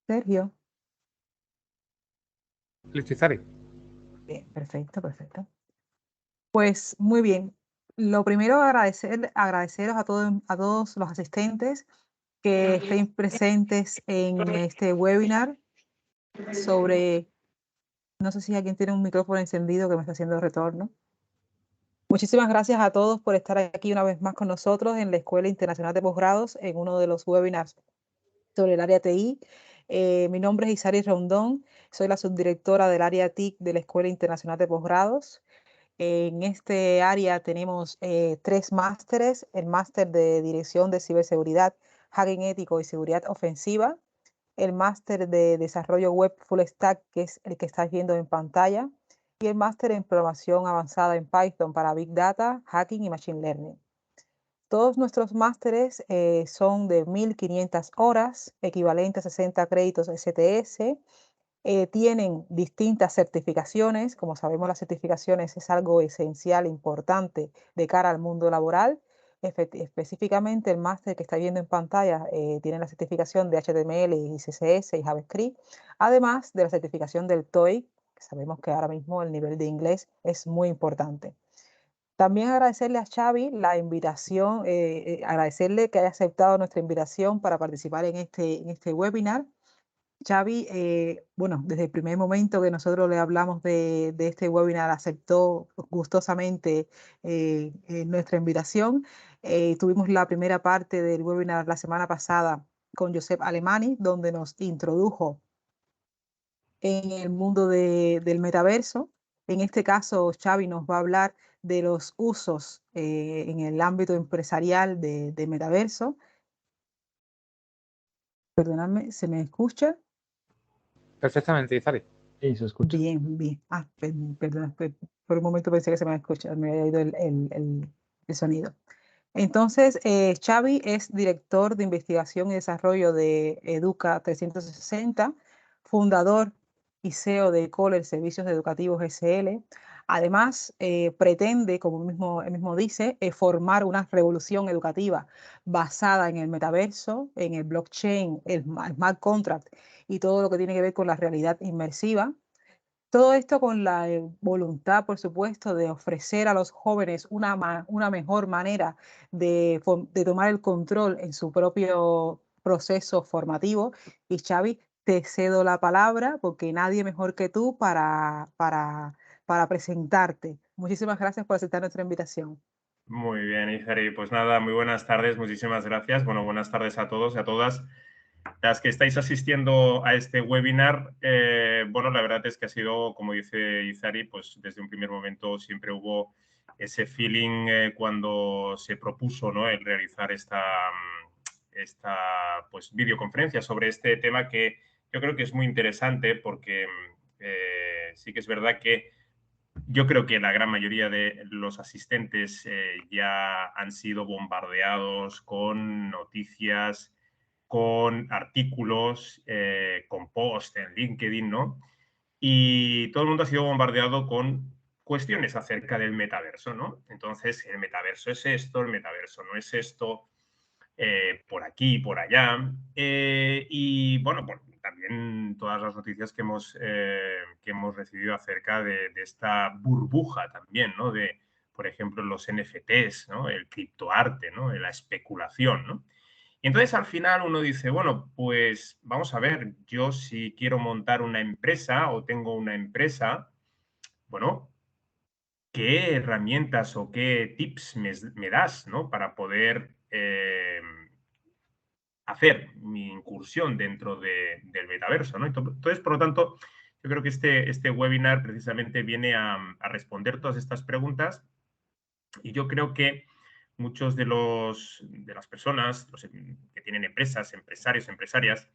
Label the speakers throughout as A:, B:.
A: Sergio.
B: Listo, Izari.
A: Bien, perfecto, perfecto. Pues muy bien. Lo primero, agradeceros a todos los asistentes que estén presentes en este webinar sobre, no sé si alguien tiene un micrófono encendido que me está haciendo retorno. Muchísimas gracias a todos por estar aquí una vez más con nosotros en la Escuela Internacional de Posgrados en uno de los webinars sobre el área TI. Mi nombre es Isari Rondón, soy la subdirectora del área TIC de la Escuela Internacional de Posgrados. En este área tenemos 3 másteres: el máster de Dirección de Ciberseguridad, Hacking Ético y Seguridad Ofensiva, el máster de Desarrollo Web Full Stack, que es el que estás viendo en pantalla, y el máster en Programación Avanzada en Python para Big Data, Hacking y Machine Learning. Todos nuestros másteres son de 1.500 horas, equivalente a 60 créditos STS. Tienen distintas certificaciones. Como sabemos, las certificaciones es algo esencial, importante de cara al mundo laboral. Específicamente el máster que está viendo en pantalla tiene la certificación de HTML y CSS y JavaScript, además de la certificación del TOEIC, que sabemos que ahora mismo el nivel de inglés es muy importante. También agradecerle a Xavi la invitación, agradecerle que haya aceptado nuestra invitación para participar en este webinar. Xavi, bueno, desde el primer momento que nosotros le hablamos de este webinar, aceptó gustosamente nuestra invitación. Tuvimos la primera parte del webinar la semana pasada con Josep Alemani, donde nos introdujo en el mundo del metaverso. En este caso, Xavi nos va a hablar de los usos en el ámbito empresarial de metaverso. Perdóname, ¿se me escucha?
B: Perfectamente, Izari.
C: Sí, se escucha.
A: Bien, bien. Perdón, por un momento pensé que se me había escuchado, me había ido el sonido. Entonces, Xavi es director de investigación y desarrollo de Educa 360, fundador y CEO de Kohler Servicios Educativos SL. Además, pretende, como él mismo dice, formar una revolución educativa basada en el metaverso, en el blockchain, el smart contract y todo lo que tiene que ver con la realidad inmersiva. Todo esto con la voluntad, por supuesto, de ofrecer a los jóvenes una mejor manera de tomar el control en su propio proceso formativo. Y Xavi, te cedo la palabra porque nadie mejor que tú para presentarte. Muchísimas gracias por aceptar nuestra invitación.
D: Muy bien, Izari. Pues nada, muy buenas tardes, muchísimas gracias. Bueno, buenas tardes a todos y a todas las que estáis asistiendo a este webinar. Bueno, la verdad es que ha sido, como dice Izari, pues desde un primer momento siempre hubo ese feeling cuando se propuso, ¿no?, el realizar esta pues, videoconferencia sobre este tema, que yo creo que es muy interesante porque sí que es verdad que yo creo que la gran mayoría de los asistentes ya han sido bombardeados con noticias, con artículos, con posts en LinkedIn, ¿no? Y todo el mundo ha sido bombardeado con cuestiones acerca del metaverso, ¿no? Entonces, el metaverso es esto, el metaverso no es esto, por aquí, por allá. Y bueno, también todas las noticias que hemos recibido acerca de esta burbuja también, ¿no? De, por ejemplo, los NFTs, ¿no? El criptoarte, ¿no? La especulación, ¿no? Y entonces al final uno dice, bueno, pues vamos a ver, yo si quiero montar una empresa o tengo una empresa, bueno, ¿qué herramientas o qué tips me das, ¿no?, para poder hacer mi incursión dentro del metaverso, ¿no? Entonces, por lo tanto, yo creo que este webinar precisamente viene a responder todas estas preguntas, y yo creo que muchos de las personas que tienen empresas, empresarios, empresarias,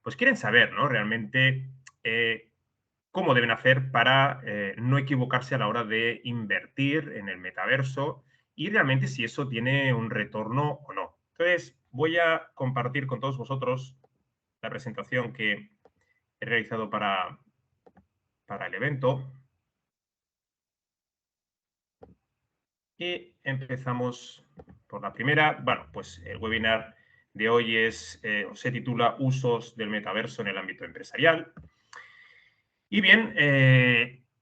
D: pues quieren saber, ¿no?, realmente cómo deben hacer para no equivocarse a la hora de invertir en el metaverso y realmente si eso tiene un retorno o no. Entonces, voy a compartir con todos vosotros la presentación que he realizado para el evento. Y empezamos por la primera. Bueno, pues el webinar de hoy se titula Usos del metaverso en el ámbito empresarial. Y bien,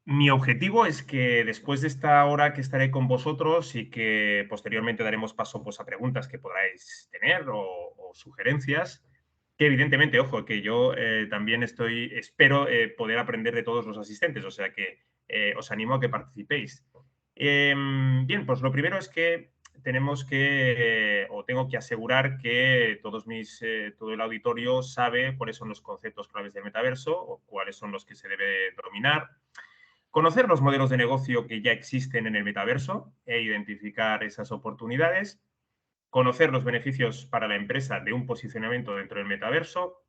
D: mi objetivo es que después de esta hora que estaré con vosotros y que posteriormente daremos paso pues, a preguntas que podáis tener o sugerencias, que evidentemente, ojo, que yo también espero poder aprender de todos los asistentes, o sea que os animo a que participéis. Bien, pues lo primero es que tengo que asegurar que todo el auditorio sabe cuáles son los conceptos claves del metaverso o cuáles son los que se debe dominar, conocer los modelos de negocio que ya existen en el metaverso e identificar esas oportunidades, conocer los beneficios para la empresa de un posicionamiento dentro del metaverso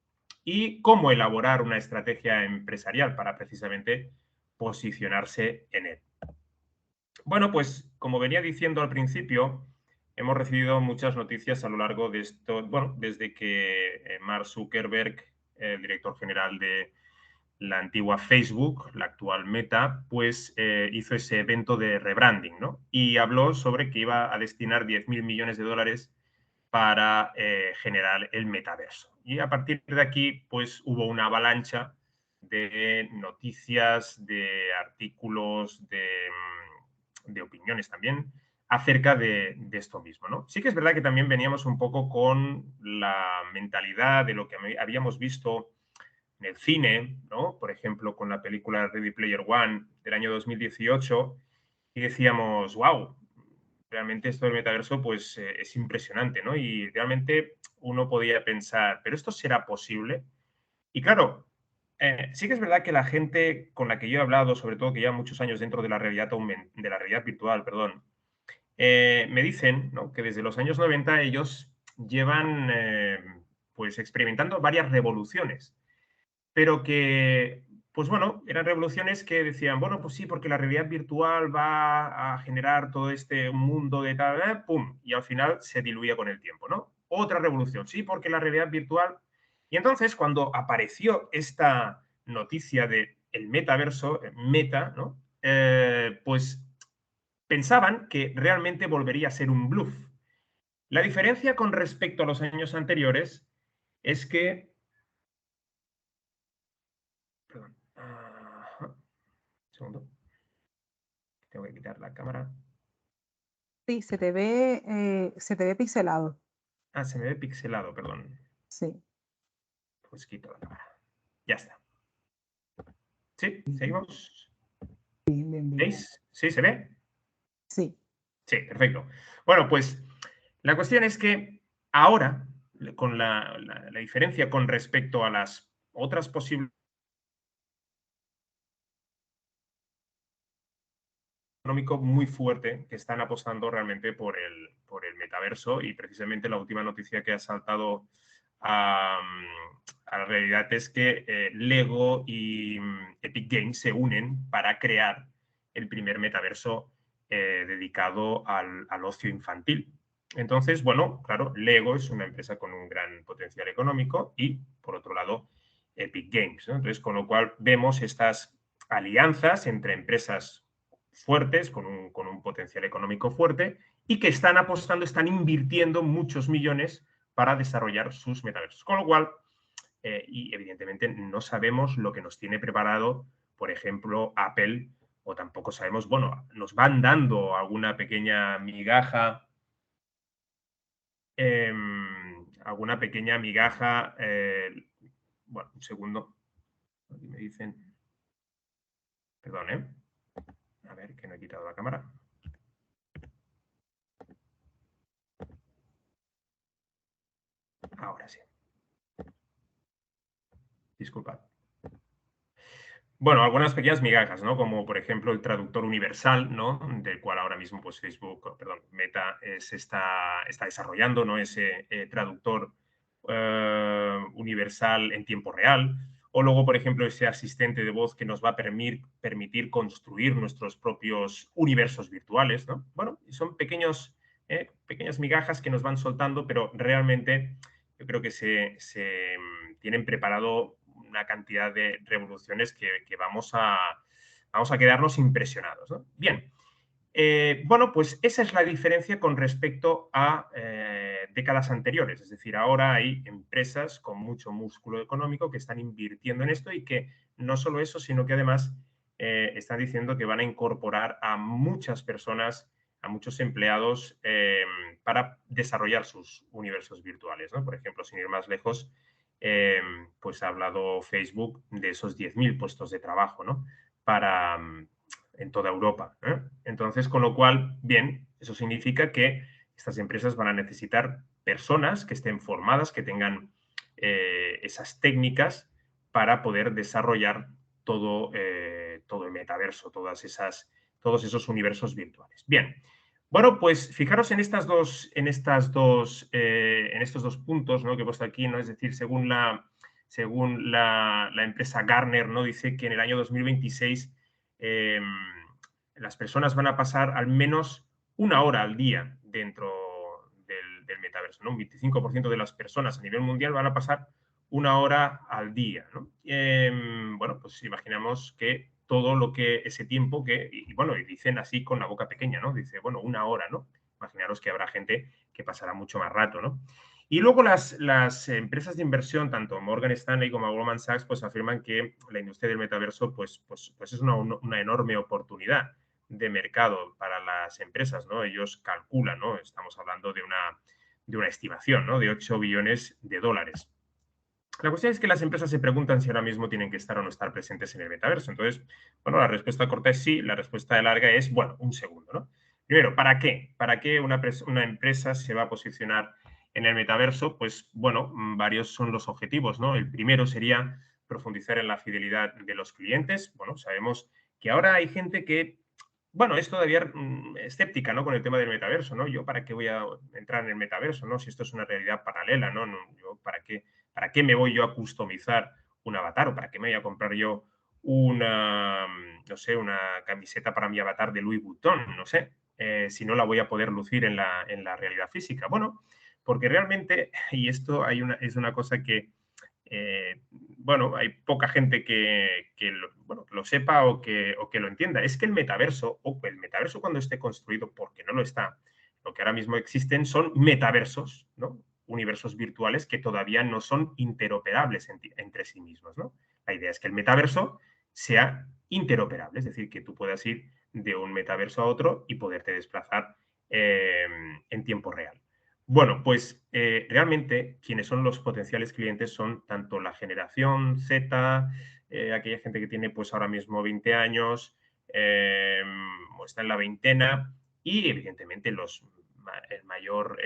D: y cómo elaborar una estrategia empresarial para precisamente posicionarse en él. Bueno, pues como venía diciendo al principio, hemos recibido muchas noticias a lo largo de esto, bueno, desde que Mark Zuckerberg, el director general de la antigua Facebook, la actual Meta, pues hizo ese evento de rebranding, ¿no? Y habló sobre que iba a destinar 10.000 millones de dólares para generar el metaverso. Y a partir de aquí, pues hubo una avalancha de noticias, de artículos, de opiniones también acerca de esto mismo, ¿no? Sí que es verdad que también veníamos un poco con la mentalidad de lo que habíamos visto en el cine, ¿no? Por ejemplo, con la película Ready Player One del año 2018, y decíamos, wow, realmente esto del metaverso pues es impresionante, ¿no? Y realmente uno podía pensar, ¿pero esto será posible? Y claro, sí que es verdad que la gente con la que yo he hablado, sobre todo que lleva muchos años dentro de la realidad, de la realidad virtual, perdón, me dicen, ¿no?, que desde los años 90 ellos llevan pues experimentando varias revoluciones, pero que, pues bueno, eran revoluciones que decían, bueno, pues sí, porque la realidad virtual va a generar todo este mundo de tal, pum, y al final se diluía con el tiempo, ¿no? Otra revolución, sí, porque la realidad virtual... Y entonces, cuando apareció esta noticia de el metaverso, Meta, ¿no? Pues pensaban que realmente volvería a ser un bluff. La diferencia con respecto a los años anteriores es que... Perdón. Segundo. Tengo que quitar la cámara.
A: Sí, se te ve pixelado.
D: Ah, se me ve pixelado, perdón.
A: Sí.
D: Pues quito la cámara. Ya está. ¿Sí?
A: Bien,
D: ¿Seguimos?
A: bien, bien.
D: ¿Veis? ¿Sí? ¿Se ve?
A: Sí,
D: Sí, perfecto. Bueno, pues la cuestión es que ahora, con la diferencia con respecto a las otras posibles económico muy fuerte que están apostando realmente por el metaverso, y precisamente la última noticia que ha saltado a la realidad es que Lego y Epic Games se unen para crear el primer metaverso dedicado al ocio infantil. Entonces, bueno, claro, Lego es una empresa con un gran potencial económico y, por otro lado, Epic Games, ¿no? Entonces, con lo cual vemos estas alianzas entre empresas fuertes, con un potencial económico fuerte, y que están apostando, están invirtiendo muchos millones para desarrollar sus metaversos. Con lo cual, y evidentemente no sabemos lo que nos tiene preparado, por ejemplo, Apple, o tampoco sabemos, bueno, nos van dando alguna pequeña migaja, bueno, un segundo, aquí me dicen, perdón, a ver, que no he quitado la cámara. Ahora sí. Disculpad. Bueno, algunas pequeñas migajas, ¿no? Como por ejemplo el traductor universal, ¿no? Del cual ahora mismo pues Meta está desarrollando, ¿no? Ese traductor universal en tiempo real. O luego, por ejemplo, ese asistente de voz que nos va a permitir construir nuestros propios universos virtuales, ¿no? Bueno, son pequeñas migajas que nos van soltando, pero realmente yo creo que se tienen preparado una cantidad de revoluciones que vamos a quedarnos impresionados, ¿no? Bien, bueno, pues esa es la diferencia con respecto a décadas anteriores. Es decir, ahora hay empresas con mucho músculo económico que están invirtiendo en esto y que no solo eso, sino que además están diciendo que van a incorporar a muchas personas, a muchos empleados para desarrollar sus universos virtuales, ¿no? Por ejemplo, sin ir más lejos, pues ha hablado Facebook de esos 10.000 puestos de trabajo, ¿no? Para, en toda Europa, ¿eh? Entonces, con lo cual, bien, eso significa que estas empresas van a necesitar personas que estén formadas, que tengan esas técnicas para poder desarrollar todo el metaverso, todos esos universos virtuales. Bien, bueno, pues fijaros en estos dos puntos, ¿no?, que he puesto aquí, ¿no? Es decir, según la empresa Gartner, ¿no?, dice que en el año 2026 las personas van a pasar al menos 1 hora al día dentro del metaverso, ¿no? Un 25% de las personas a nivel mundial van a pasar 1 hora al día, ¿no? Bueno, pues imaginamos que todo lo que ese tiempo que, y bueno, y dicen así con la boca pequeña, ¿no? Dice, bueno, 1 hora, ¿no? Imaginaros que habrá gente que pasará mucho más rato, ¿no? Y luego las empresas de inversión, tanto Morgan Stanley como Goldman Sachs, pues afirman que la industria del metaverso pues es una enorme oportunidad de mercado para las empresas, ¿no? Ellos calculan, ¿no? Estamos hablando de una estimación, ¿no?, de 8 billones de dólares. La cuestión es que las empresas se preguntan si ahora mismo tienen que estar o no estar presentes en el metaverso. Entonces, bueno, la respuesta corta es sí, la respuesta larga es, bueno, un segundo, ¿no? Primero, ¿para qué? ¿Para qué una empresa se va a posicionar en el metaverso? Pues, bueno, varios son los objetivos, ¿no? El primero sería profundizar en la fidelidad de los clientes. Bueno, sabemos que ahora hay gente que, bueno, es todavía escéptica, ¿no?, con el tema del metaverso, ¿no? Yo, ¿para qué voy a entrar en el metaverso, no? Si esto es una realidad paralela, ¿no? Yo, ¿para qué me voy yo a customizar un avatar o para qué me voy a comprar yo no sé, una camiseta para mi avatar de Louis Vuitton, no sé, si no la voy a poder lucir en la realidad física? Bueno, porque realmente, y esto es una cosa que, bueno, hay poca gente que lo sepa o que lo entienda. Es que el metaverso cuando esté construido, porque no lo está, lo que ahora mismo existen son metaversos, ¿no?, universos virtuales que todavía no son interoperables entre sí mismos, ¿no? La idea es que el metaverso sea interoperable, es decir, que tú puedas ir de un metaverso a otro y poderte desplazar en tiempo real. Bueno, pues realmente quienes son los potenciales clientes son tanto la generación Z, aquella gente que tiene pues ahora mismo 20 años, o está en la veintena, y evidentemente el mayor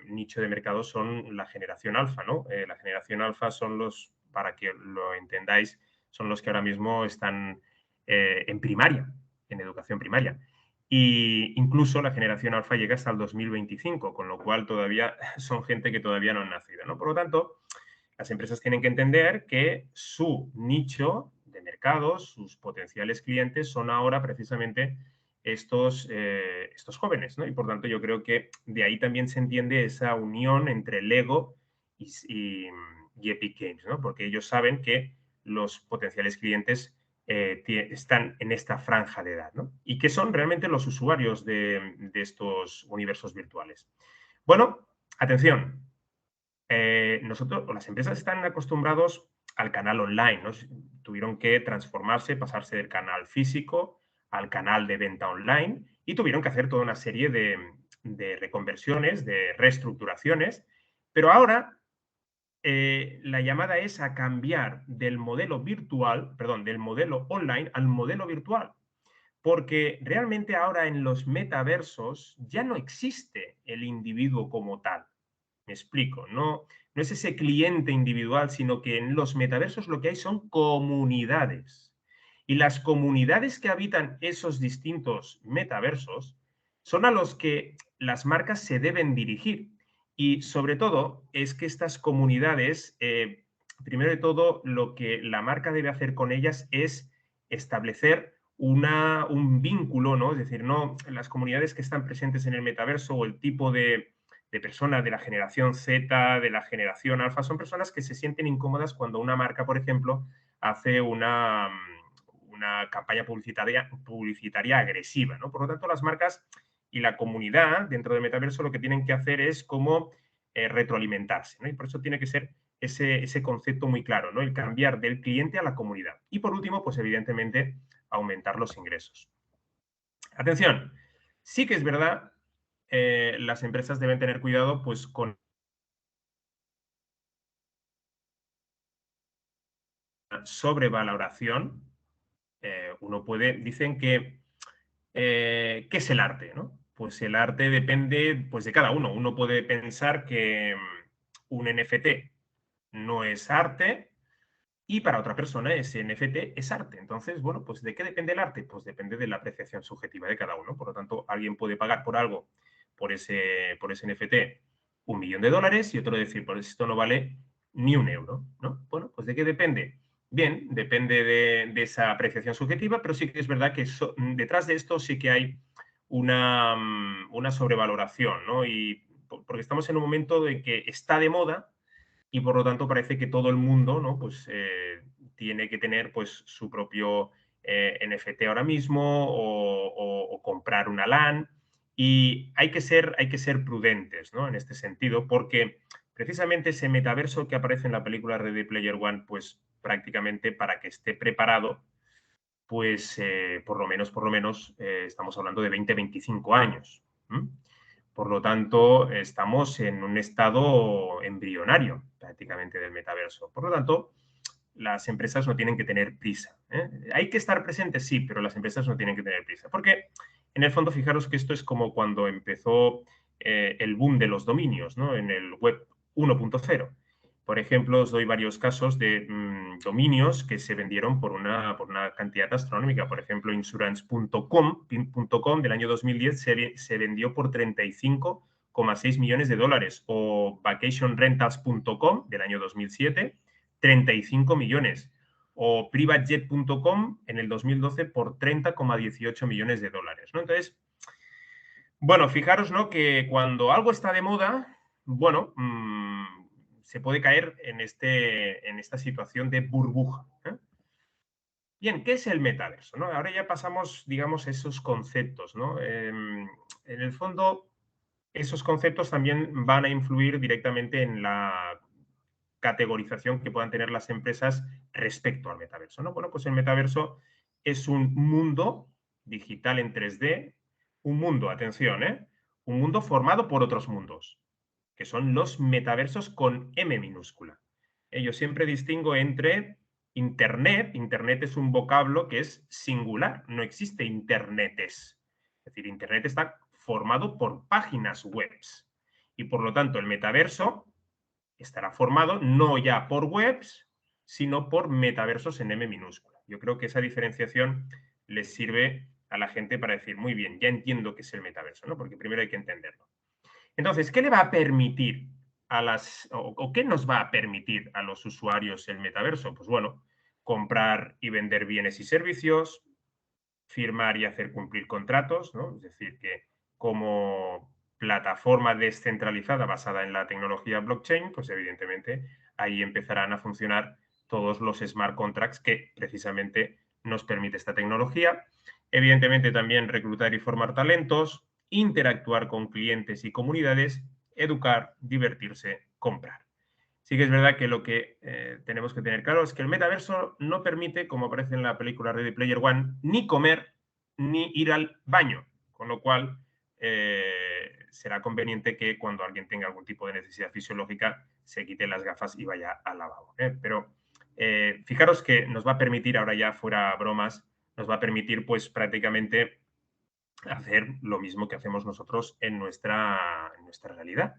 D: nicho de mercado son la generación alfa, ¿no? La generación alfa son para que lo entendáis, son los que ahora mismo están en primaria, en educación primaria. Y incluso la generación alfa llega hasta el 2025, con lo cual todavía son gente que todavía no han nacido, ¿no? Por lo tanto, las empresas tienen que entender que su nicho de mercado, sus potenciales clientes, son ahora precisamente estos jóvenes, ¿no? Y por tanto, yo creo que de ahí también se entiende esa unión entre Lego y Epic Games, ¿no? Porque ellos saben que los potenciales clientes están en esta franja de edad, ¿no? Y que son realmente los usuarios de estos universos virtuales. Bueno, atención. Nosotros, o las empresas, están acostumbrados al canal online, ¿no? Tuvieron que transformarse, pasarse del canal físico al canal de venta online y tuvieron que hacer toda una serie de reconversiones, de reestructuraciones, pero ahora la llamada es a cambiar del modelo virtual, perdón, del modelo online al modelo virtual. Porque realmente ahora en los metaversos ya no existe el individuo como tal. Me explico, no es ese cliente individual, sino que en los metaversos lo que hay son comunidades. Y las comunidades que habitan esos distintos metaversos son a los que las marcas se deben dirigir. Y sobre todo es que estas comunidades, primero de todo, lo que la marca debe hacer con ellas es establecer un vínculo, ¿no? Es decir, no las comunidades que están presentes en el metaverso o el tipo de personas de la generación Z, de la generación alfa, son personas que se sienten incómodas cuando una marca, por ejemplo, hace una campaña publicitaria agresiva, ¿no? Por lo tanto, las marcas y la comunidad dentro del metaverso lo que tienen que hacer es como retroalimentarse, ¿no? Y por eso tiene que ser ese concepto muy claro, ¿no? El cambiar del cliente a la comunidad. Y por último, pues evidentemente, aumentar los ingresos. Atención, sí que es verdad, las empresas deben tener cuidado pues con la sobrevaloración. Uno puede, dicen que, ¿qué es el arte? ¿No? Pues el arte depende pues, de cada uno. Uno puede pensar que un NFT no es arte y para otra persona ese NFT es arte. Entonces, bueno, pues ¿de qué depende el arte? Pues depende de la apreciación subjetiva de cada uno. Por lo tanto, alguien puede pagar por algo, por ese NFT, $1.000.000 y otro decir, pues esto no vale ni €1, ¿no? Bueno, pues ¿de qué depende? Bien, depende de esa apreciación subjetiva, pero sí que es verdad que detrás de esto sí que hay una sobrevaloración, ¿no? Y porque estamos en un momento de que está de moda y por lo tanto parece que todo el mundo, ¿no? Pues tiene que tener pues su propio NFT ahora mismo o comprar una LAN y hay que ser prudentes, ¿no? En este sentido, porque precisamente ese metaverso que aparece en la película Ready Player One, pues prácticamente para que esté preparado, pues por lo menos estamos hablando de 20-25 años. ¿M? Por lo tanto, estamos en un estado embrionario prácticamente del metaverso. Por lo tanto, las empresas no tienen que tener prisa. Hay que estar presentes, sí, pero las empresas no tienen que tener prisa. Porque, en el fondo, fijaros que esto es como cuando empezó el boom de los dominios, ¿no? En el web 1.0. Por ejemplo, os doy varios casos de dominios que se vendieron por una cantidad astronómica. Por ejemplo, insurance.com del año 2010 se vendió por $35,6 millones. O vacationrentals.com del año 2007, 35 millones. O privatejet.com en el 2012 por $30,18 millones, ¿no? Entonces, bueno, fijaros, ¿no? Que cuando algo está de moda, bueno, se puede caer en esta situación de burbuja. Bien, ¿qué es el metaverso? ¿No? Ahora ya pasamos, digamos, esos conceptos, ¿no? En el fondo, esos conceptos también van a influir directamente en la categorización que puedan tener las empresas respecto al metaverso, ¿no? Bueno, pues el metaverso es un mundo digital en 3D, un mundo, atención, un mundo formado por otros mundos, que son los metaversos con M minúscula. Yo siempre distingo entre Internet. Internet es un vocablo que es singular, no existe internetes. Es decir, Internet está formado por páginas web y por lo tanto el metaverso estará formado no ya por webs, sino por metaversos en M minúscula. Yo creo que esa diferenciación les sirve a la gente para decir, muy bien, ya entiendo qué es el metaverso, ¿no? Porque primero hay que entenderlo. Entonces, ¿qué le va a permitir o qué nos va a permitir a los usuarios el metaverso? Pues bueno, comprar y vender bienes y servicios, firmar y hacer cumplir contratos, ¿no? Es decir, que como plataforma descentralizada basada en la tecnología blockchain, pues evidentemente ahí empezarán a funcionar todos los smart contracts que precisamente nos permite esta tecnología. Evidentemente también reclutar y formar talentos, interactuar con clientes y comunidades, educar, divertirse, comprar. Sí que es verdad que lo que tenemos que tener claro es que el metaverso no permite, como aparece en la película Ready Player One, ni comer ni ir al baño, con lo cual será conveniente que cuando alguien tenga algún tipo de necesidad fisiológica se quite las gafas y vaya al lavabo. Pero fijaros que nos va a permitir, ahora ya fuera bromas, nos va a permitir pues prácticamente hacer lo mismo que hacemos nosotros en nuestra realidad.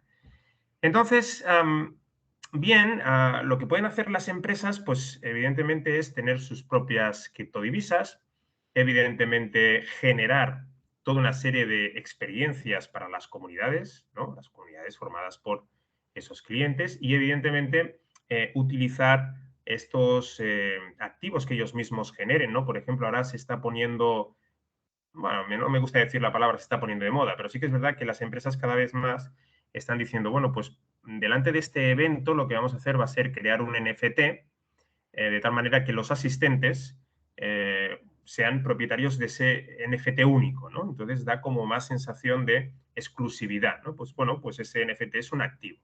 D: Entonces, bien, lo que pueden hacer las empresas, pues evidentemente es tener sus propias criptodivisas, evidentemente generar toda una serie de experiencias para las comunidades, ¿no? Las comunidades formadas por esos clientes y evidentemente utilizar estos activos que ellos mismos generen, ¿no? Por ejemplo, ahora se está poniendo, bueno, no me gusta decir la palabra se está poniendo de moda, pero sí que es verdad que las empresas cada vez más están diciendo, bueno, pues delante de este evento lo que vamos a hacer va a ser crear un NFT de tal manera que los asistentes sean propietarios de ese NFT único, ¿no? Entonces da como más sensación de exclusividad, ¿no? Pues bueno, pues ese NFT es un activo.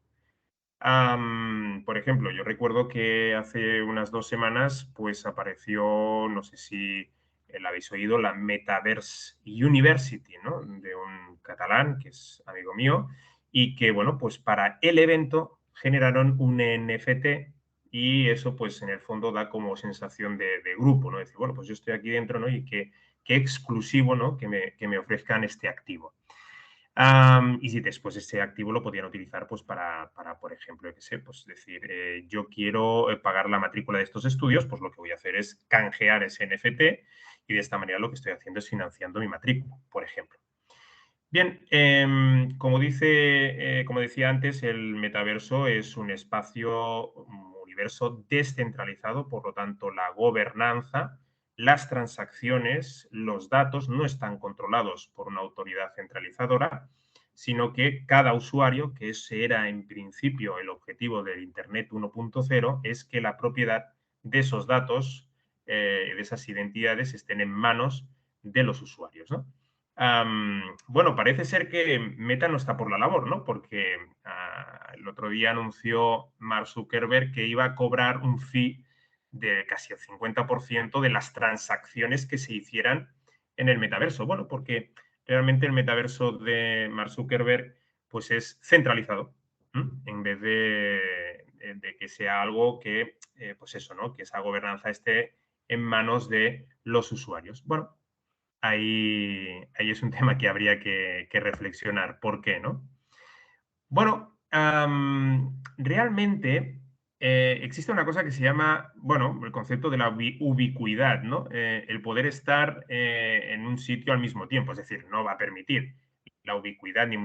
D: Por ejemplo, yo recuerdo que hace unas 2 semanas, pues apareció, no sé si la habéis oído, la Metaverse University, ¿no? De un catalán que es amigo mío y que, bueno, pues para el evento generaron un NFT y eso, pues en el fondo da como sensación de grupo, ¿no? Decir, bueno, pues yo estoy aquí dentro, ¿no? Y qué exclusivo, ¿no? Que me ofrezcan este activo. Y si después ese activo lo podían utilizar pues para por ejemplo, yo qué sé, pues decir, yo quiero pagar la matrícula de estos estudios, pues lo que voy a hacer es canjear ese NFT y de esta manera lo que estoy haciendo es financiando mi matrícula, por ejemplo. Bien, como decía antes, el metaverso es un espacio, un universo descentralizado, por lo tanto, la gobernanza, las transacciones, los datos no están controlados por una autoridad centralizadora, sino que cada usuario, que ese era en principio el objetivo del Internet 1.0, es que la propiedad de esos datos, de esas identidades, estén en manos de los usuarios, ¿no? Bueno, parece ser que Meta no está por la labor, ¿no? Porque el otro día anunció Mark Zuckerberg que iba a cobrar un fee de casi el 50% de las transacciones que se hicieran en el metaverso. Bueno, porque realmente el metaverso de Mark Zuckerberg pues es centralizado, ¿m? En vez de que sea algo que, pues eso, ¿no? Que esa gobernanza esté en manos de los usuarios. Bueno, ahí es un tema que habría que reflexionar. ¿Por qué, no? Bueno, realmente existe una cosa que se llama, bueno, el concepto de la ubicuidad, ¿no? El poder estar en un sitio al mismo tiempo, es decir, no va a permitir la ubicuidad ni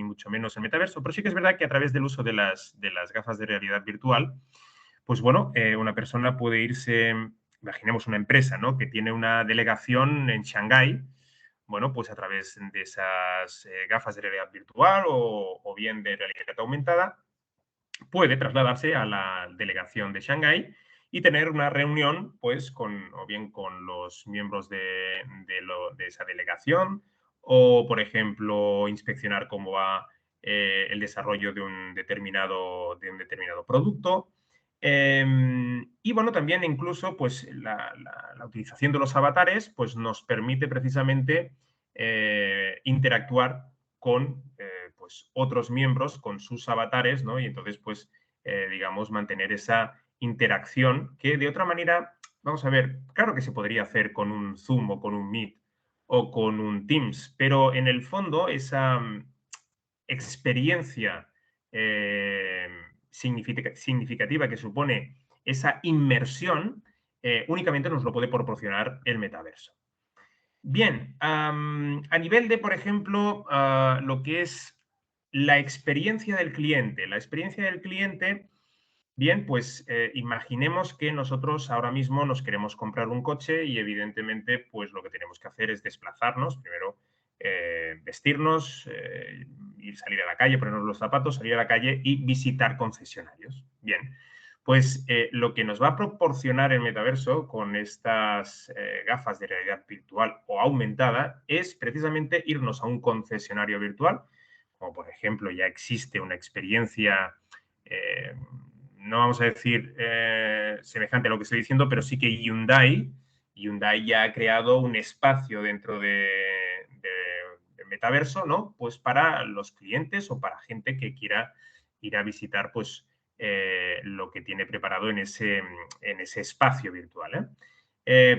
D: mucho menos el metaverso, pero sí que es verdad que a través del uso de las gafas de realidad virtual, pues bueno, una persona puede irse, imaginemos una empresa, ¿no? Que tiene una delegación en Shanghái, bueno, pues a través de esas gafas de realidad virtual o bien de realidad aumentada, puede trasladarse a la delegación de Shanghái y tener una reunión, pues, o bien con los miembros de esa delegación o, por ejemplo, inspeccionar cómo va el desarrollo de un determinado producto. Y bueno, también incluso pues la utilización de los avatares pues nos permite precisamente interactuar con pues otros miembros, con sus avatares, ¿no? Y entonces pues digamos mantener esa interacción que de otra manera, vamos a ver, claro que se podría hacer con un Zoom o con un Meet o con un Teams, pero en el fondo esa experiencia significativa que supone esa inmersión, únicamente nos lo puede proporcionar el metaverso. Bien, a nivel de, por ejemplo, lo que es la experiencia del cliente. La experiencia del cliente, bien, pues imaginemos que nosotros ahora mismo nos queremos comprar un coche y evidentemente pues lo que tenemos que hacer es desplazarnos, primero vestirnos, ir salir a la calle, ponernos los zapatos, salir a la calle y visitar concesionarios. Bien, pues lo que nos va a proporcionar el metaverso con estas gafas de realidad virtual o aumentada es precisamente irnos a un concesionario virtual, como por ejemplo ya existe una experiencia, no vamos a decir semejante a lo que estoy diciendo, pero sí que Hyundai ya ha creado un espacio dentro del metaverso, ¿no? Pues para los clientes o para gente que quiera ir a visitar, pues, lo que tiene preparado en ese espacio virtual.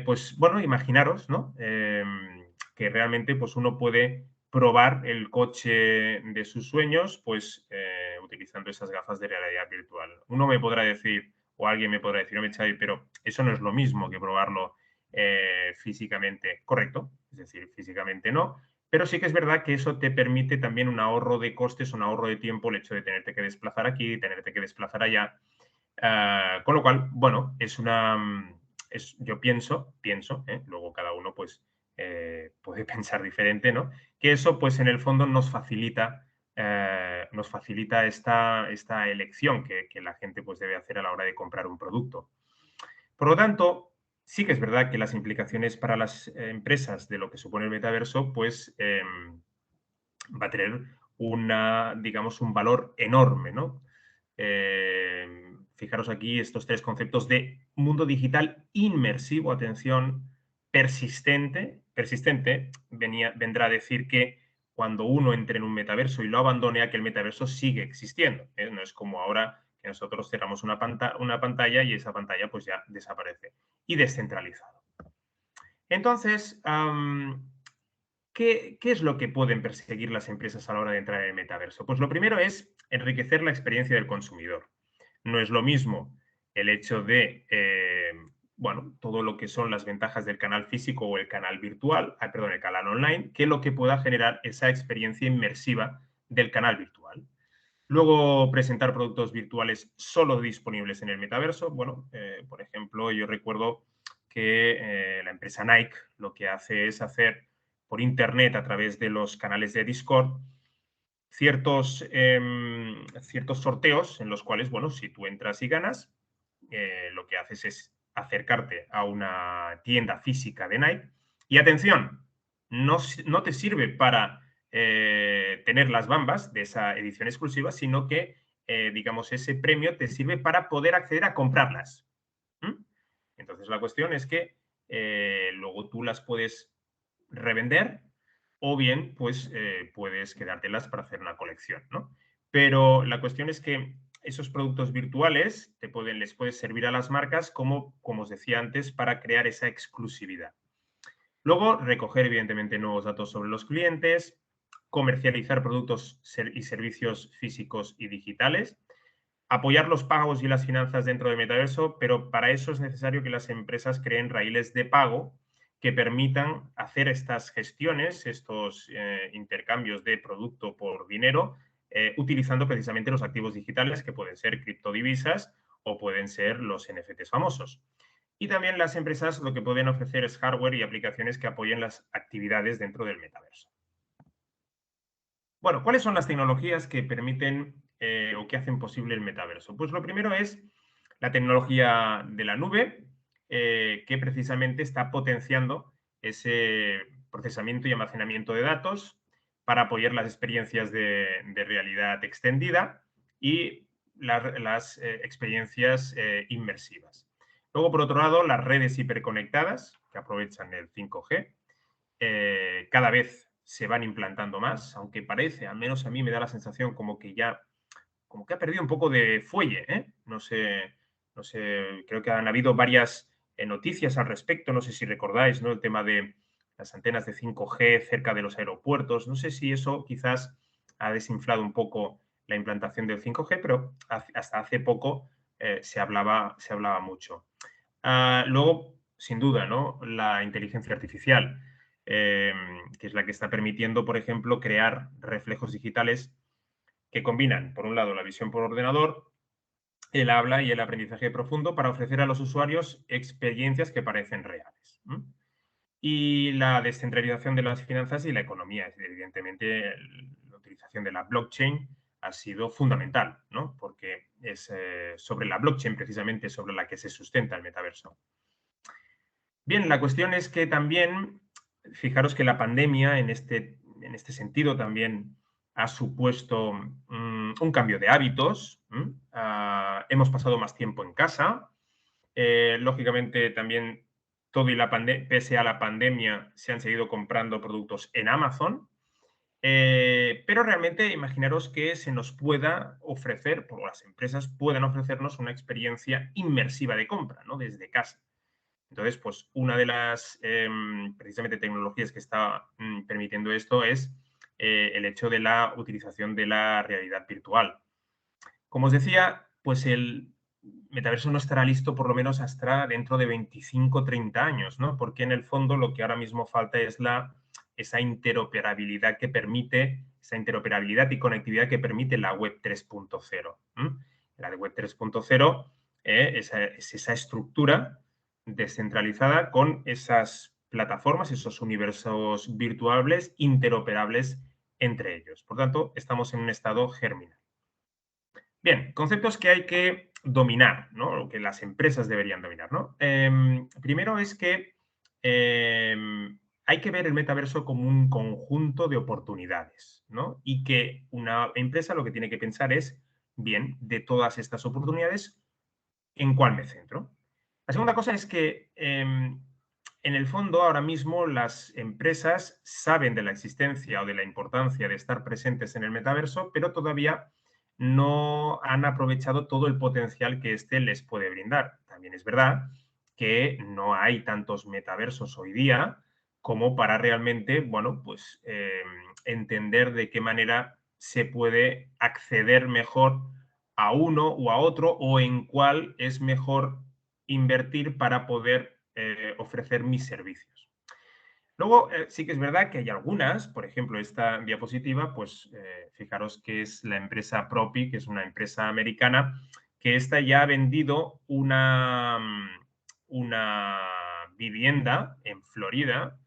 D: Pues bueno, imaginaros, ¿no? Que realmente pues, uno puede probar el coche de sus sueños, pues utilizando esas gafas de realidad virtual. Uno me podrá decir, o alguien me podrá decir, no, Xavi, pero eso no es lo mismo que probarlo físicamente. Correcto, es decir, físicamente no, pero sí que es verdad que eso te permite también un ahorro de costes, un ahorro de tiempo, el hecho de tenerte que desplazar aquí, tenerte que desplazar allá. Con lo cual, bueno, yo pienso, luego cada uno pues puede pensar diferente, ¿no? Que eso pues en el fondo nos facilita esta elección que la gente pues debe hacer a la hora de comprar un producto. Por lo tanto, sí que es verdad que las implicaciones para las empresas de lo que supone el metaverso pues va a tener digamos, un valor enorme, ¿no? Fijaros aquí estos tres conceptos de mundo digital inmersivo, atención, persistente. Persistente vendrá a decir que cuando uno entre en un metaverso y lo abandone, aquel metaverso sigue existiendo. No es como ahora que nosotros cerramos una pantalla y esa pantalla pues ya desaparece. Y descentralizado. Entonces, ¿qué es lo que pueden perseguir las empresas a la hora de entrar en el metaverso? Pues lo primero es enriquecer la experiencia del consumidor. No es lo mismo el hecho de, bueno, todo lo que son las ventajas del canal físico o el canal virtual, perdón, el canal online, que lo que pueda generar esa experiencia inmersiva del canal virtual. Luego, presentar productos virtuales solo disponibles en el metaverso. Bueno, por ejemplo, yo recuerdo que la empresa Nike lo que hace es hacer por internet a través de los canales de Discord ciertos sorteos en los cuales, bueno, si tú entras y ganas, lo que haces es acercarte a una tienda física de Nike y atención, no te sirve para tener las bambas de esa edición exclusiva, sino que, digamos, ese premio te sirve para poder acceder a comprarlas. ¿Mm? Entonces, la cuestión es que luego tú las puedes revender o bien, pues, puedes quedártelas para hacer una colección, ¿no? Pero la cuestión es que esos productos virtuales les puedes servir a las marcas como os decía antes, para crear esa exclusividad. Luego, recoger, evidentemente, nuevos datos sobre los clientes, comercializar productos y servicios físicos y digitales, apoyar los pagos y las finanzas dentro del metaverso, pero para eso es necesario que las empresas creen raíles de pago que permitan hacer estas gestiones, estos intercambios de producto por dinero, utilizando precisamente los activos digitales, que pueden ser criptodivisas o pueden ser los NFTs famosos. Y también las empresas lo que pueden ofrecer es hardware y aplicaciones que apoyen las actividades dentro del metaverso. Bueno, ¿cuáles son las tecnologías que permiten o que hacen posible el metaverso? Pues lo primero es la tecnología de la nube, que precisamente está potenciando ese procesamiento y almacenamiento de datos para apoyar las experiencias de realidad extendida y las experiencias inmersivas. Luego, por otro lado, las redes hiperconectadas, que aprovechan el 5G, cada vez se van implantando más, aunque parece, al menos a mí me da la sensación como que ya, como que ha perdido un poco de fuelle, ¿eh? No sé, creo que han habido varias noticias al respecto, no sé si recordáis, ¿no? El tema de las antenas de 5G cerca de los aeropuertos, no sé si eso quizás ha desinflado un poco la implantación del 5G, pero hasta hace poco se hablaba mucho. Luego, sin duda, ¿no? La inteligencia artificial, que es la que está permitiendo, por ejemplo, crear reflejos digitales que combinan, por un lado, la visión por ordenador, el habla y el aprendizaje profundo para ofrecer a los usuarios experiencias que parecen reales. Y la descentralización de las finanzas y la economía. Evidentemente, la utilización de la blockchain ha sido fundamental, ¿no? Porque es sobre la blockchain, precisamente, sobre la que se sustenta el metaverso. Bien, la cuestión es que también, fijaros que la pandemia en este sentido también ha supuesto un cambio de hábitos. Hemos pasado más tiempo en casa. Lógicamente también todo y pese a la pandemia se han seguido comprando productos en Amazon. Pero realmente imaginaros que se nos pueda ofrecer, por las empresas puedan ofrecernos una experiencia inmersiva de compra, ¿no? Desde casa. Entonces, pues una de las precisamente tecnologías que está permitiendo esto es el hecho de la utilización de la realidad virtual. Como os decía, pues el metaverso no estará listo por lo menos hasta dentro de 25 o 30 años, ¿no? Porque en el fondo lo que ahora mismo falta es esa interoperabilidad y conectividad que permite la web 3.0. La de web 3.0 es esa estructura descentralizada con esas plataformas, esos universos virtuales interoperables entre ellos. Por tanto, estamos en un estado germinal. Bien, conceptos que hay que dominar, ¿no? O que las empresas deberían dominar, ¿no? Primero es que hay que ver el metaverso como un conjunto de oportunidades, ¿no? Y que una empresa lo que tiene que pensar es Bien, de todas estas oportunidades, ¿en cuál me centro? La segunda cosa es que en el fondo ahora mismo las empresas saben de la existencia o de la importancia de estar presentes en el metaverso, pero todavía no han aprovechado todo el potencial que éste les puede brindar. También es verdad que no hay tantos metaversos hoy día como para realmente, bueno, pues entender de qué manera se puede acceder mejor a uno o a otro o en cuál es mejor invertir para poder ofrecer mis servicios. Luego, sí que es verdad que hay algunas, por ejemplo, esta diapositiva, pues fijaros que es la empresa Propi, que es una empresa americana, que esta ya ha vendido una vivienda en Florida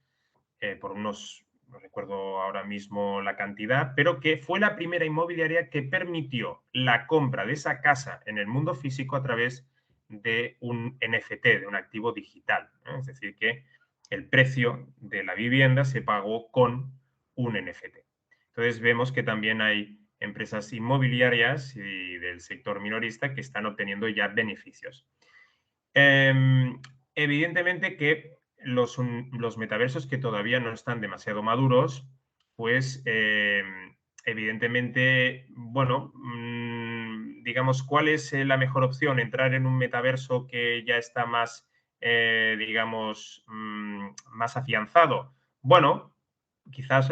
D: por unos, no recuerdo ahora mismo la cantidad, pero que fue la primera inmobiliaria que permitió la compra de esa casa en el mundo físico a través de un NFT, de un activo digital. Es decir, que el precio de la vivienda se pagó con un NFT. Entonces vemos que también hay empresas inmobiliarias y del sector minorista que están obteniendo ya beneficios. Evidentemente que los metaversos que todavía no están demasiado maduros, pues evidentemente, bueno, digamos, ¿cuál es la mejor opción? ¿Entrar en un metaverso que ya está más, digamos, más afianzado? Bueno, quizás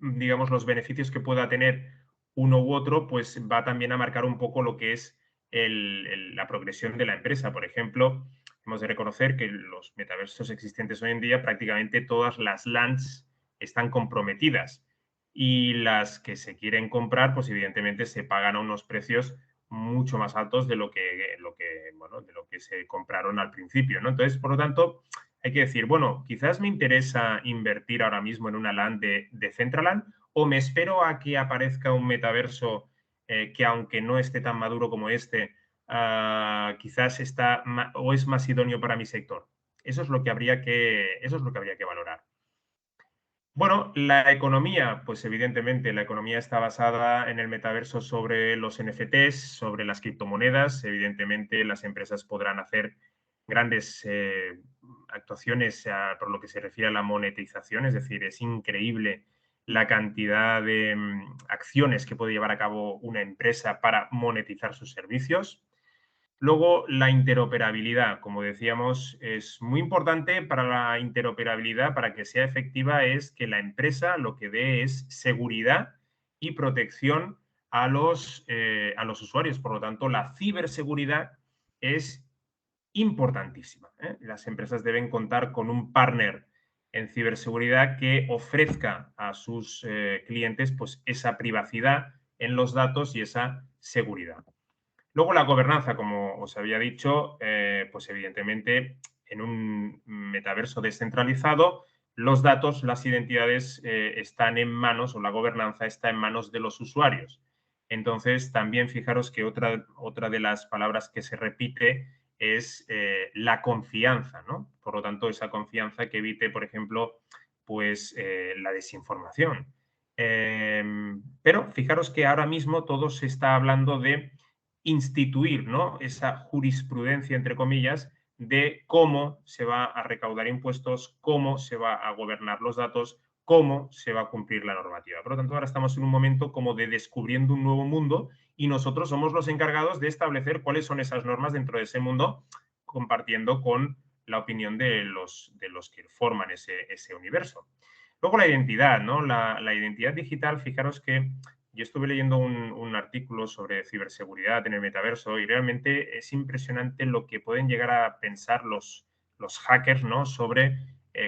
D: digamos, los beneficios que pueda tener uno u otro, pues va también a marcar un poco lo que es la progresión de la empresa. Por ejemplo, hemos de reconocer que los metaversos existentes hoy en día, prácticamente todas las LANs están comprometidas y las que se quieren comprar, pues evidentemente se pagan a unos precios mucho más altos de lo que se compraron al principio, ¿no? Entonces, por lo tanto, hay que decir, bueno, quizás me interesa invertir ahora mismo en una LAN de Decentraland o me espero a que aparezca un metaverso que aunque no esté tan maduro como este, quizás está o es más idóneo para mi sector. Eso es lo que habría que valorar. Bueno, la economía, pues evidentemente la economía está basada en el metaverso sobre los NFTs, sobre las criptomonedas. Evidentemente las empresas podrán hacer grandes actuaciones por lo que se refiere a la monetización, es decir, es increíble la cantidad de acciones que puede llevar a cabo una empresa para monetizar sus servicios. Luego, la interoperabilidad, como decíamos, es muy importante para la interoperabilidad, para que sea efectiva, es que la empresa lo que dé es seguridad y protección a los usuarios. Por lo tanto, la ciberseguridad es importantísima, ¿eh? Las empresas deben contar con un partner en ciberseguridad que ofrezca a sus clientes pues, esa privacidad en los datos y esa seguridad. Luego la gobernanza, como os había dicho, pues evidentemente en un metaverso descentralizado, los datos, las identidades están en manos o la gobernanza está en manos de los usuarios. Entonces, también fijaros que otra de las palabras que se repite es la confianza, ¿no? Por lo tanto, esa confianza que evite, por ejemplo, pues la desinformación. Pero fijaros que ahora mismo todo se está hablando de instituir, ¿no?, esa jurisprudencia, entre comillas, de cómo se va a recaudar impuestos, cómo se va a gobernar los datos, cómo se va a cumplir la normativa. Por lo tanto, ahora estamos en un momento como de descubriendo un nuevo mundo y nosotros somos los encargados de establecer cuáles son esas normas dentro de ese mundo, compartiendo con la opinión de los que forman ese universo. Luego la identidad, ¿no? La identidad digital, fijaros que yo estuve leyendo un artículo sobre ciberseguridad en el metaverso y realmente es impresionante lo que pueden llegar a pensar los hackers, ¿no?, sobre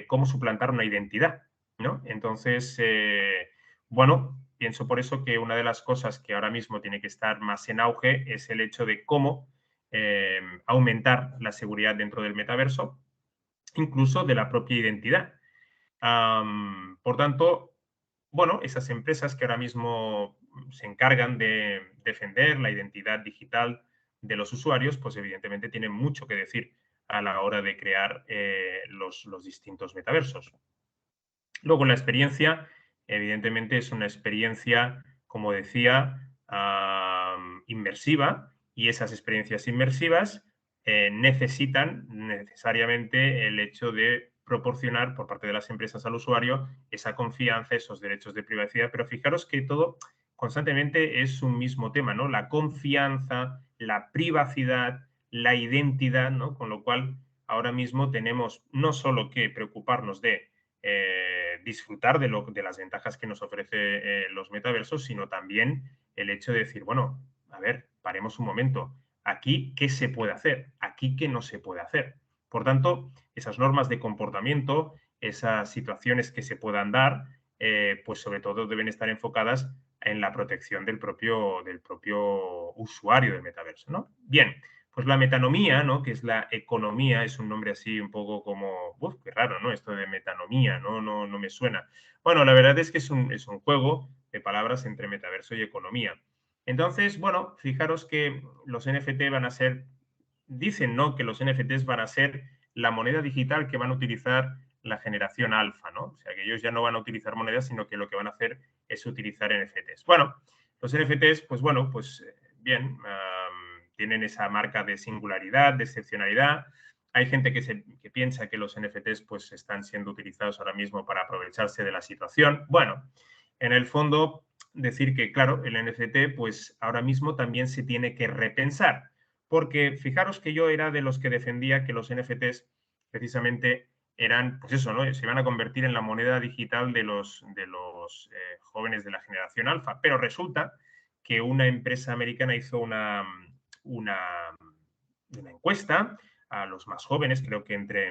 D: cómo suplantar una identidad, ¿no? Entonces, bueno, pienso por eso que una de las cosas que ahora mismo tiene que estar más en auge es el hecho de cómo aumentar la seguridad dentro del metaverso, incluso de la propia identidad. Por tanto, bueno, esas empresas que ahora mismo se encargan de defender la identidad digital de los usuarios, pues evidentemente tienen mucho que decir a la hora de crear los distintos metaversos. Luego, la experiencia, evidentemente, es una experiencia, como decía, inmersiva y esas experiencias inmersivas necesitan necesariamente el hecho de proporcionar por parte de las empresas al usuario esa confianza, esos derechos de privacidad, pero fijaros que todo constantemente es un mismo tema, ¿no? La confianza, la privacidad, la identidad, ¿no? Con lo cual ahora mismo tenemos no solo que preocuparnos de disfrutar de las ventajas que nos ofrece los metaversos, sino también el hecho de decir, bueno, a ver, paremos un momento, aquí qué se puede hacer, aquí qué no se puede hacer. Por tanto, esas normas de comportamiento, esas situaciones que se puedan dar, pues sobre todo deben estar enfocadas en la protección del propio usuario del metaverso, ¿no? Bien, pues la metanomía, ¿no? Que es la economía, es un nombre así un poco como, uf, qué raro, ¿no? Esto de metanomía, no me suena. Bueno, la verdad es que es un juego de palabras entre metaverso y economía. Entonces, bueno, fijaros que los NFT van a ser, dicen, ¿no? Que los NFTs van a ser la moneda digital que van a utilizar la generación alfa, ¿no? O sea, que ellos ya no van a utilizar monedas, sino que lo que van a hacer es utilizar NFTs. Bueno, los NFTs, pues bueno, pues bien, tienen esa marca de singularidad, de excepcionalidad. Hay gente que piensa que los NFTs pues están siendo utilizados ahora mismo para aprovecharse de la situación. Bueno, en el fondo, decir que, claro, el NFT pues ahora mismo también se tiene que repensar, porque fijaros que yo era de los que defendía que los NFTs precisamente eran, pues eso, ¿no? Se iban a convertir en la moneda digital de los jóvenes de la generación alfa, pero resulta que una empresa americana hizo una encuesta a los más jóvenes, creo que entre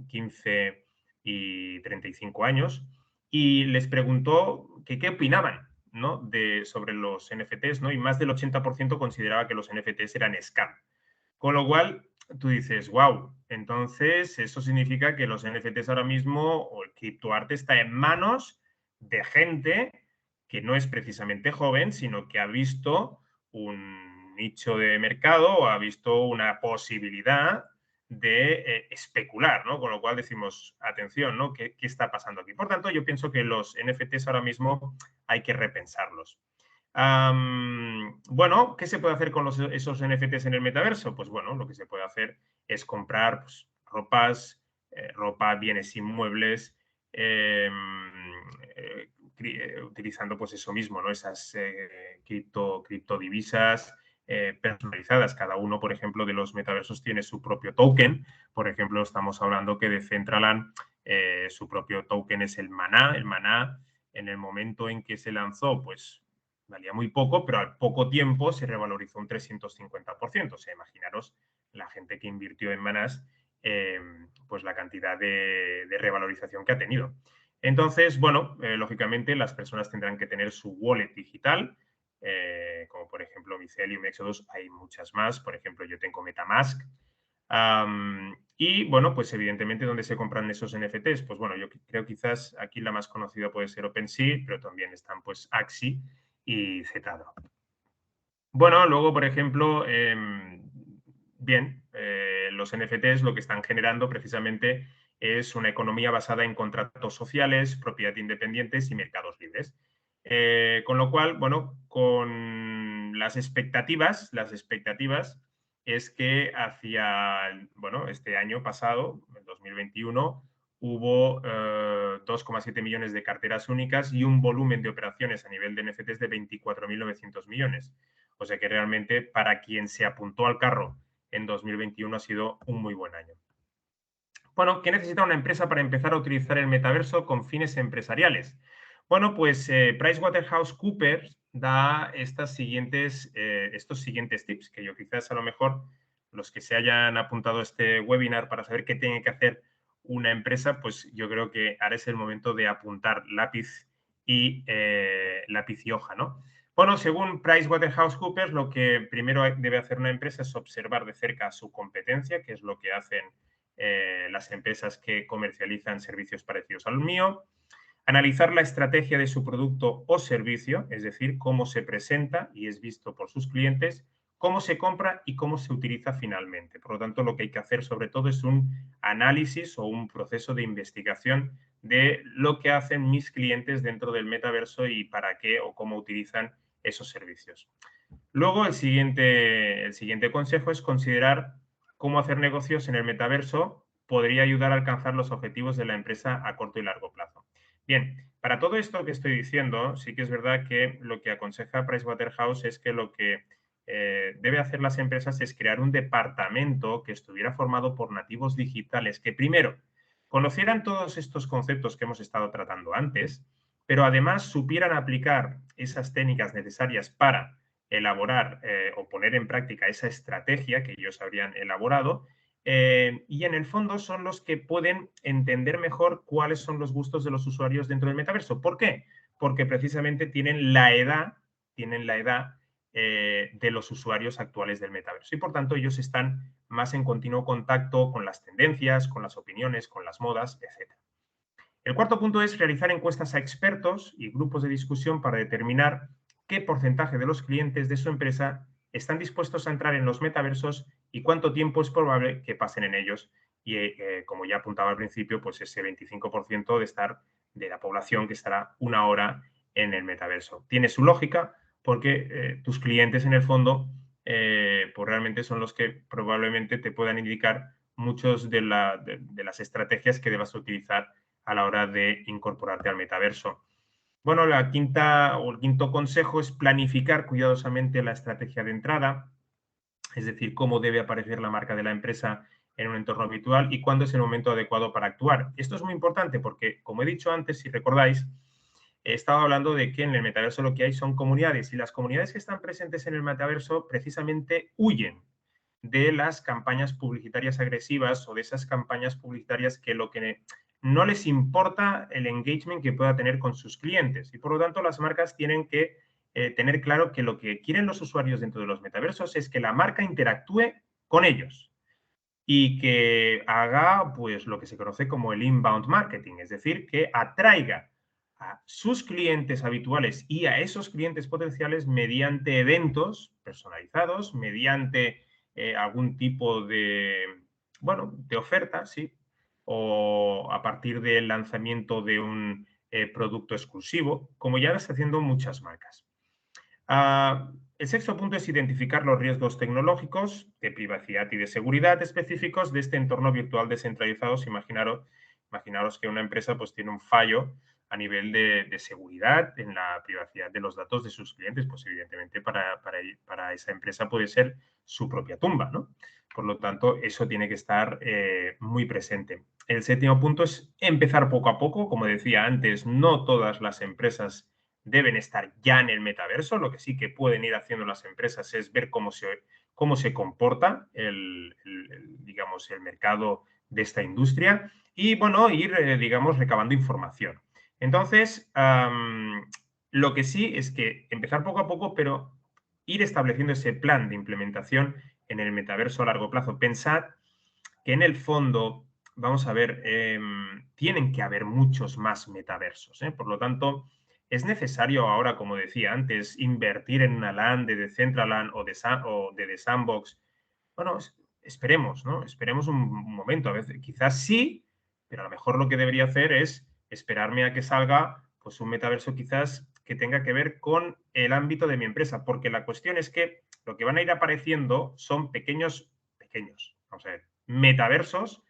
D: 15 y 35 años, y les preguntó que qué opinaban, ¿no? Sobre los NFTs, ¿no? Y más del 80% consideraba que los NFTs eran scam. Con lo cual, tú dices, wow, entonces eso significa que los NFTs ahora mismo o el criptoarte está en manos de gente que no es precisamente joven, sino que ha visto un nicho de mercado o ha visto una posibilidad de especular, ¿no? Con lo cual decimos, atención, ¿no? ¿Qué está pasando aquí? Por tanto, yo pienso que los NFTs ahora mismo hay que repensarlos. Bueno, ¿qué se puede hacer con esos NFTs en el metaverso? Pues bueno, lo que se puede hacer es comprar pues, ropa, bienes inmuebles, utilizando pues eso mismo, ¿no? Esas criptodivisas personalizadas. Cada uno, por ejemplo, de los metaversos tiene su propio token. Por ejemplo, estamos hablando que Decentraland, su propio token es el maná. El maná, en el momento en que se lanzó, pues valía muy poco, pero al poco tiempo se revalorizó un 350%. O sea, imaginaros la gente que invirtió en manás, pues la cantidad de revalorización que ha tenido. Entonces, bueno, lógicamente las personas tendrán que tener su wallet digital, como por ejemplo Mycelium, Exodus, hay muchas más. Por ejemplo, yo tengo MetaMask. Y bueno, pues evidentemente, ¿dónde se compran esos NFTs? Pues bueno, yo creo quizás aquí la más conocida puede ser OpenSea, pero también están pues Axie y Ztro. Bueno, luego, por ejemplo, los NFTs lo que están generando precisamente es una economía basada en contratos sociales, propiedad independientes y mercados libres. Con lo cual, bueno, con las expectativas es que hacia, bueno, este año pasado, en 2021, hubo 2,7 millones de carteras únicas y un volumen de operaciones a nivel de NFTs de 24.900 millones. O sea que realmente para quien se apuntó al carro en 2021 ha sido un muy buen año. Bueno, ¿qué necesita una empresa para empezar a utilizar el metaverso con fines empresariales? Bueno, pues PricewaterhouseCoopers da estos siguientes tips, que yo quizás a lo mejor los que se hayan apuntado a este webinar para saber qué tiene que hacer una empresa, pues yo creo que ahora es el momento de apuntar lápiz y hoja, ¿no? Bueno, según PricewaterhouseCoopers, lo que primero debe hacer una empresa es observar de cerca su competencia, que es lo que hacen las empresas que comercializan servicios parecidos al mío, analizar la estrategia de su producto o servicio, es decir, cómo se presenta y es visto por sus clientes, cómo se compra y cómo se utiliza finalmente. Por lo tanto, lo que hay que hacer sobre todo es un análisis o un proceso de investigación de lo que hacen mis clientes dentro del metaverso y para qué o cómo utilizan esos servicios. Luego, el siguiente consejo es considerar cómo hacer negocios en el metaverso podría ayudar a alcanzar los objetivos de la empresa a corto y largo plazo. Bien, para todo esto que estoy diciendo, sí que es verdad que lo que aconseja Pricewaterhouse es que lo que debe hacer las empresas es crear un departamento que estuviera formado por nativos digitales que primero conocieran todos estos conceptos que hemos estado tratando antes, pero además supieran aplicar esas técnicas necesarias para elaborar o poner en práctica esa estrategia que ellos habrían elaborado, y en el fondo son los que pueden entender mejor cuáles son los gustos de los usuarios dentro del metaverso. ¿Por qué? Porque precisamente tienen la edad de los usuarios actuales del metaverso y por tanto ellos están más en continuo contacto con las tendencias, con las opiniones, con las modas, etc. El cuarto punto es realizar encuestas a expertos y grupos de discusión para determinar qué porcentaje de los clientes de su empresa están dispuestos a entrar en los metaversos y cuánto tiempo es probable que pasen en ellos. Y como ya apuntaba al principio, pues ese 25% de la población que estará 1 hora en el metaverso. Tiene su lógica porque tus clientes en el fondo pues realmente son los que probablemente te puedan indicar muchos de las estrategias que debas utilizar a la hora de incorporarte al metaverso. Bueno, el quinto consejo es planificar cuidadosamente la estrategia de entrada, es decir, cómo debe aparecer la marca de la empresa en un entorno virtual y cuándo es el momento adecuado para actuar. Esto es muy importante porque, como he dicho antes, si recordáis, he estado hablando de que en el metaverso lo que hay son comunidades y las comunidades que están presentes en el metaverso precisamente huyen de las campañas publicitarias agresivas o de esas campañas publicitarias que lo que no les importa el engagement que pueda tener con sus clientes. Y por lo tanto, las marcas tienen que tener claro que lo que quieren los usuarios dentro de los metaversos es que la marca interactúe con ellos y que haga pues lo que se conoce como el inbound marketing, es decir, que atraiga a sus clientes habituales y a esos clientes potenciales mediante eventos personalizados, mediante algún tipo de oferta, sí, o a partir del lanzamiento de un producto exclusivo, como ya lo están haciendo muchas marcas. El sexto punto es identificar los riesgos tecnológicos de privacidad y de seguridad específicos de este entorno virtual descentralizado. Imaginaros que una empresa pues, tiene un fallo a nivel de seguridad en la privacidad de los datos de sus clientes, pues evidentemente para esa empresa puede ser su propia tumba, ¿no? Por lo tanto, eso tiene que estar muy presente. El séptimo punto es empezar poco a poco. Como decía antes, no todas las empresas deben estar ya en el metaverso. Lo que sí que pueden ir haciendo las empresas es ver cómo se comporta digamos, el mercado de esta industria y, bueno, ir, digamos, recabando información. Entonces, lo que sí es que empezar poco a poco, pero ir estableciendo ese plan de implementación en el metaverso a largo plazo. Pensad que en el fondo, vamos a ver, tienen que haber muchos más metaversos. Por lo tanto, es necesario ahora, como decía antes, invertir en una LAN de Decentraland o de The Sandbox. Bueno, esperemos, ¿no? Esperemos un momento. A veces, quizás sí, pero a lo mejor lo que debería hacer es esperarme a que salga pues, un metaverso quizás que tenga que ver con el ámbito de mi empresa, porque la cuestión es que lo que van a ir apareciendo son pequeños, vamos a ver, metaversos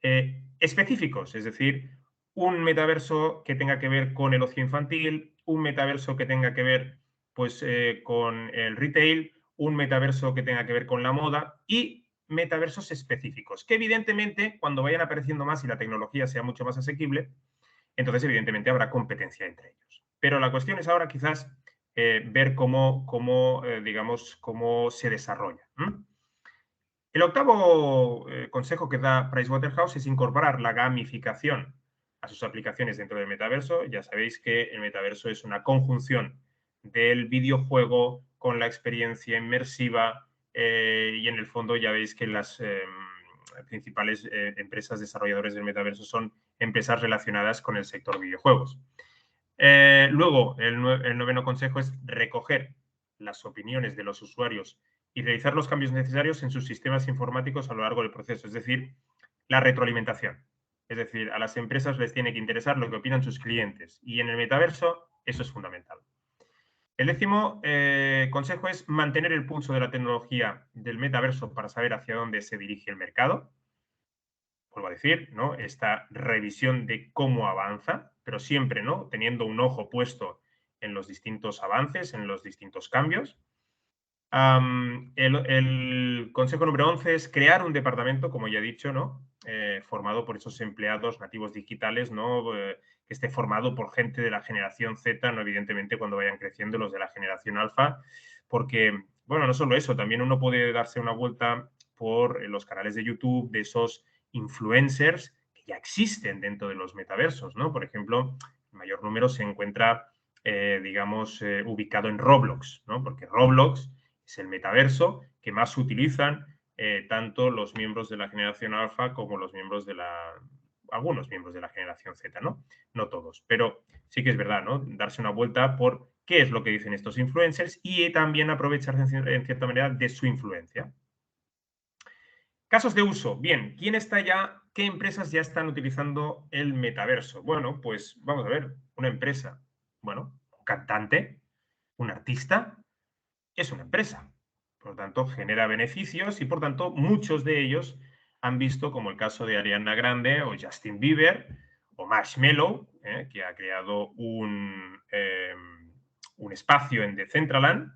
D: específicos, es decir, un metaverso que tenga que ver con el ocio infantil, un metaverso que tenga que ver pues, con el retail, un metaverso que tenga que ver con la moda y metaversos específicos, que evidentemente cuando vayan apareciendo más y la tecnología sea mucho más asequible, entonces evidentemente habrá competencia entre ellos. Pero la cuestión es ahora quizás ver digamos, cómo se desarrolla. El octavo consejo que da Pricewaterhouse es incorporar la gamificación a sus aplicaciones dentro del metaverso. Ya sabéis que el metaverso es una conjunción del videojuego con la experiencia inmersiva y en el fondo ya veis que las principales empresas desarrolladoras del metaverso son empresas relacionadas con el sector videojuegos. Luego, el noveno consejo es recoger las opiniones de los usuarios y realizar los cambios necesarios en sus sistemas informáticos a lo largo del proceso, es decir, la retroalimentación. Es decir, a las empresas les tiene que interesar lo que opinan sus clientes y en el metaverso eso es fundamental. El 10º consejo es mantener el pulso de la tecnología del metaverso para saber hacia dónde se dirige el mercado. Vuelvo a decir, ¿no? Esta revisión de cómo avanza, pero siempre, ¿no? Teniendo un ojo puesto en los distintos avances, en los distintos cambios. El consejo número 11 es crear un departamento, como ya he dicho, ¿no? Formado por esos empleados nativos digitales, ¿no? Que esté formado por gente de la generación Z, ¿no? Evidentemente cuando vayan creciendo los de la generación alfa, porque, bueno, no solo eso, también uno puede darse una vuelta por los canales de YouTube de esos influencers que ya existen dentro de los metaversos, ¿no? Por ejemplo, el mayor número se encuentra, digamos, ubicado en Roblox, ¿no? Porque Roblox es el metaverso que más utilizan tanto los miembros de la generación alfa como los miembros de algunos miembros de la generación Z, ¿no? No todos, pero sí que es verdad, ¿no? Darse una vuelta por qué es lo que dicen estos influencers y también aprovecharse en cierta manera de su influencia. Casos de uso. Bien, ¿quién está ya, qué empresas ya están utilizando el metaverso? Bueno, pues vamos a ver, una empresa, bueno, un cantante, un artista, es una empresa. Por lo tanto, genera beneficios y, por tanto, muchos de ellos han visto, como el caso de Ariana Grande o Justin Bieber o Marshmello, que ha creado un espacio en Decentraland,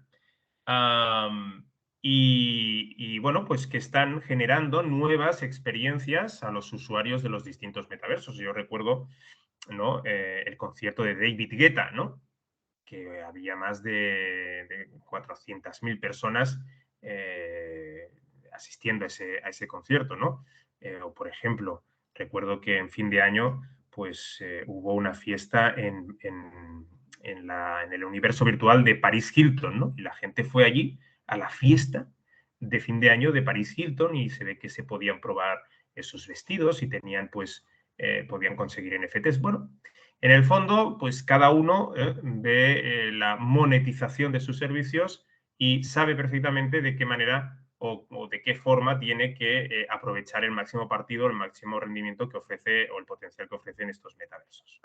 D: y, bueno, pues que están generando nuevas experiencias a los usuarios de los distintos metaversos. Yo recuerdo, ¿no? El concierto de David Guetta, ¿no? Que había más de 400.000 personas asistiendo a ese concierto, ¿no? O, por ejemplo, recuerdo que en fin de año pues hubo una fiesta en el universo virtual de Paris Hilton, ¿no? Y la gente fue allí a la fiesta de fin de año de Paris Hilton y se ve que se podían probar esos vestidos y tenían, pues, podían conseguir NFTs. Bueno, en el fondo, pues cada uno ve la monetización de sus servicios y sabe perfectamente de qué manera o de qué forma tiene que aprovechar el máximo partido, el máximo rendimiento que ofrece o el potencial que ofrecen estos metaversos.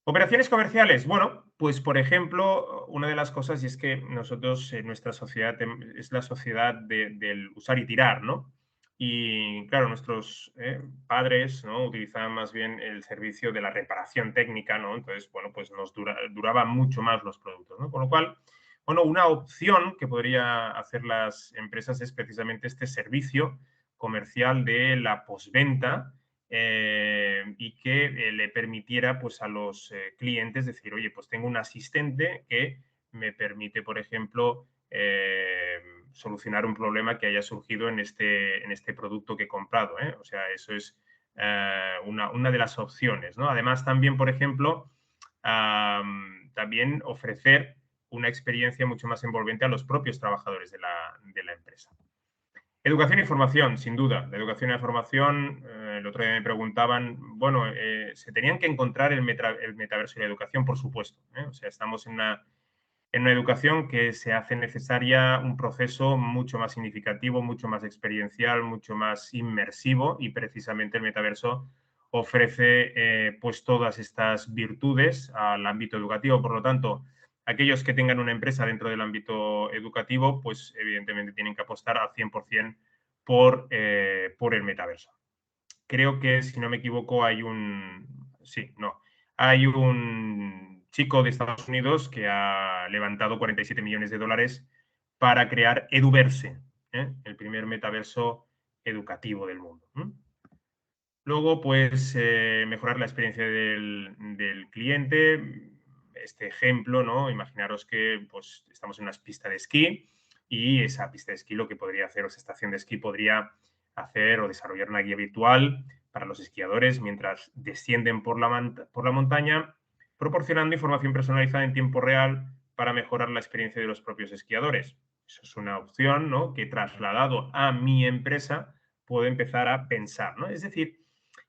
D: Operaciones comerciales. Bueno, pues por ejemplo, una de las cosas y es que nosotros, nuestra sociedad es la sociedad del usar y tirar, ¿no? Y claro, nuestros padres, ¿no? Utilizaban más bien el servicio de la reparación técnica, ¿no? Entonces, bueno, pues nos duraban mucho más los productos, ¿no? Con lo cual, bueno, una opción que podría hacer las empresas es precisamente este servicio comercial de la postventa, y que le permitiera pues, a los clientes decir, oye, pues tengo un asistente que me permite, por ejemplo, solucionar un problema que haya surgido en este producto que he comprado. O sea, eso es una de las opciones, ¿no? Además, también, por ejemplo, también ofrecer una experiencia mucho más envolvente a los propios trabajadores de la empresa. Educación y formación, sin duda. La educación y la formación, el otro día me preguntaban, bueno, ¿se tenían que encontrar el metaverso y la educación? Por supuesto. O sea, estamos en una educación que se hace necesaria un proceso mucho más significativo, mucho más experiencial, mucho más inmersivo y precisamente el metaverso ofrece pues todas estas virtudes al ámbito educativo. Por lo tanto, aquellos que tengan una empresa dentro del ámbito educativo, pues evidentemente tienen que apostar al 100% por el metaverso. Creo que, si no me equivoco, hay un chico de Estados Unidos que ha levantado 47 millones de dólares para crear Eduverse, el primer metaverso educativo del mundo. Luego, pues, mejorar la experiencia del cliente. Este ejemplo, ¿no? Imaginaros que pues, estamos en una pista de esquí y esa pista de esquí lo que podría hacer, o esa estación de esquí podría hacer o desarrollar una guía virtual para los esquiadores mientras descienden por la montaña, proporcionando información personalizada en tiempo real para mejorar la experiencia de los propios esquiadores. Eso es una opción, ¿no? Que trasladado a mi empresa puedo empezar a pensar, ¿no? Es decir,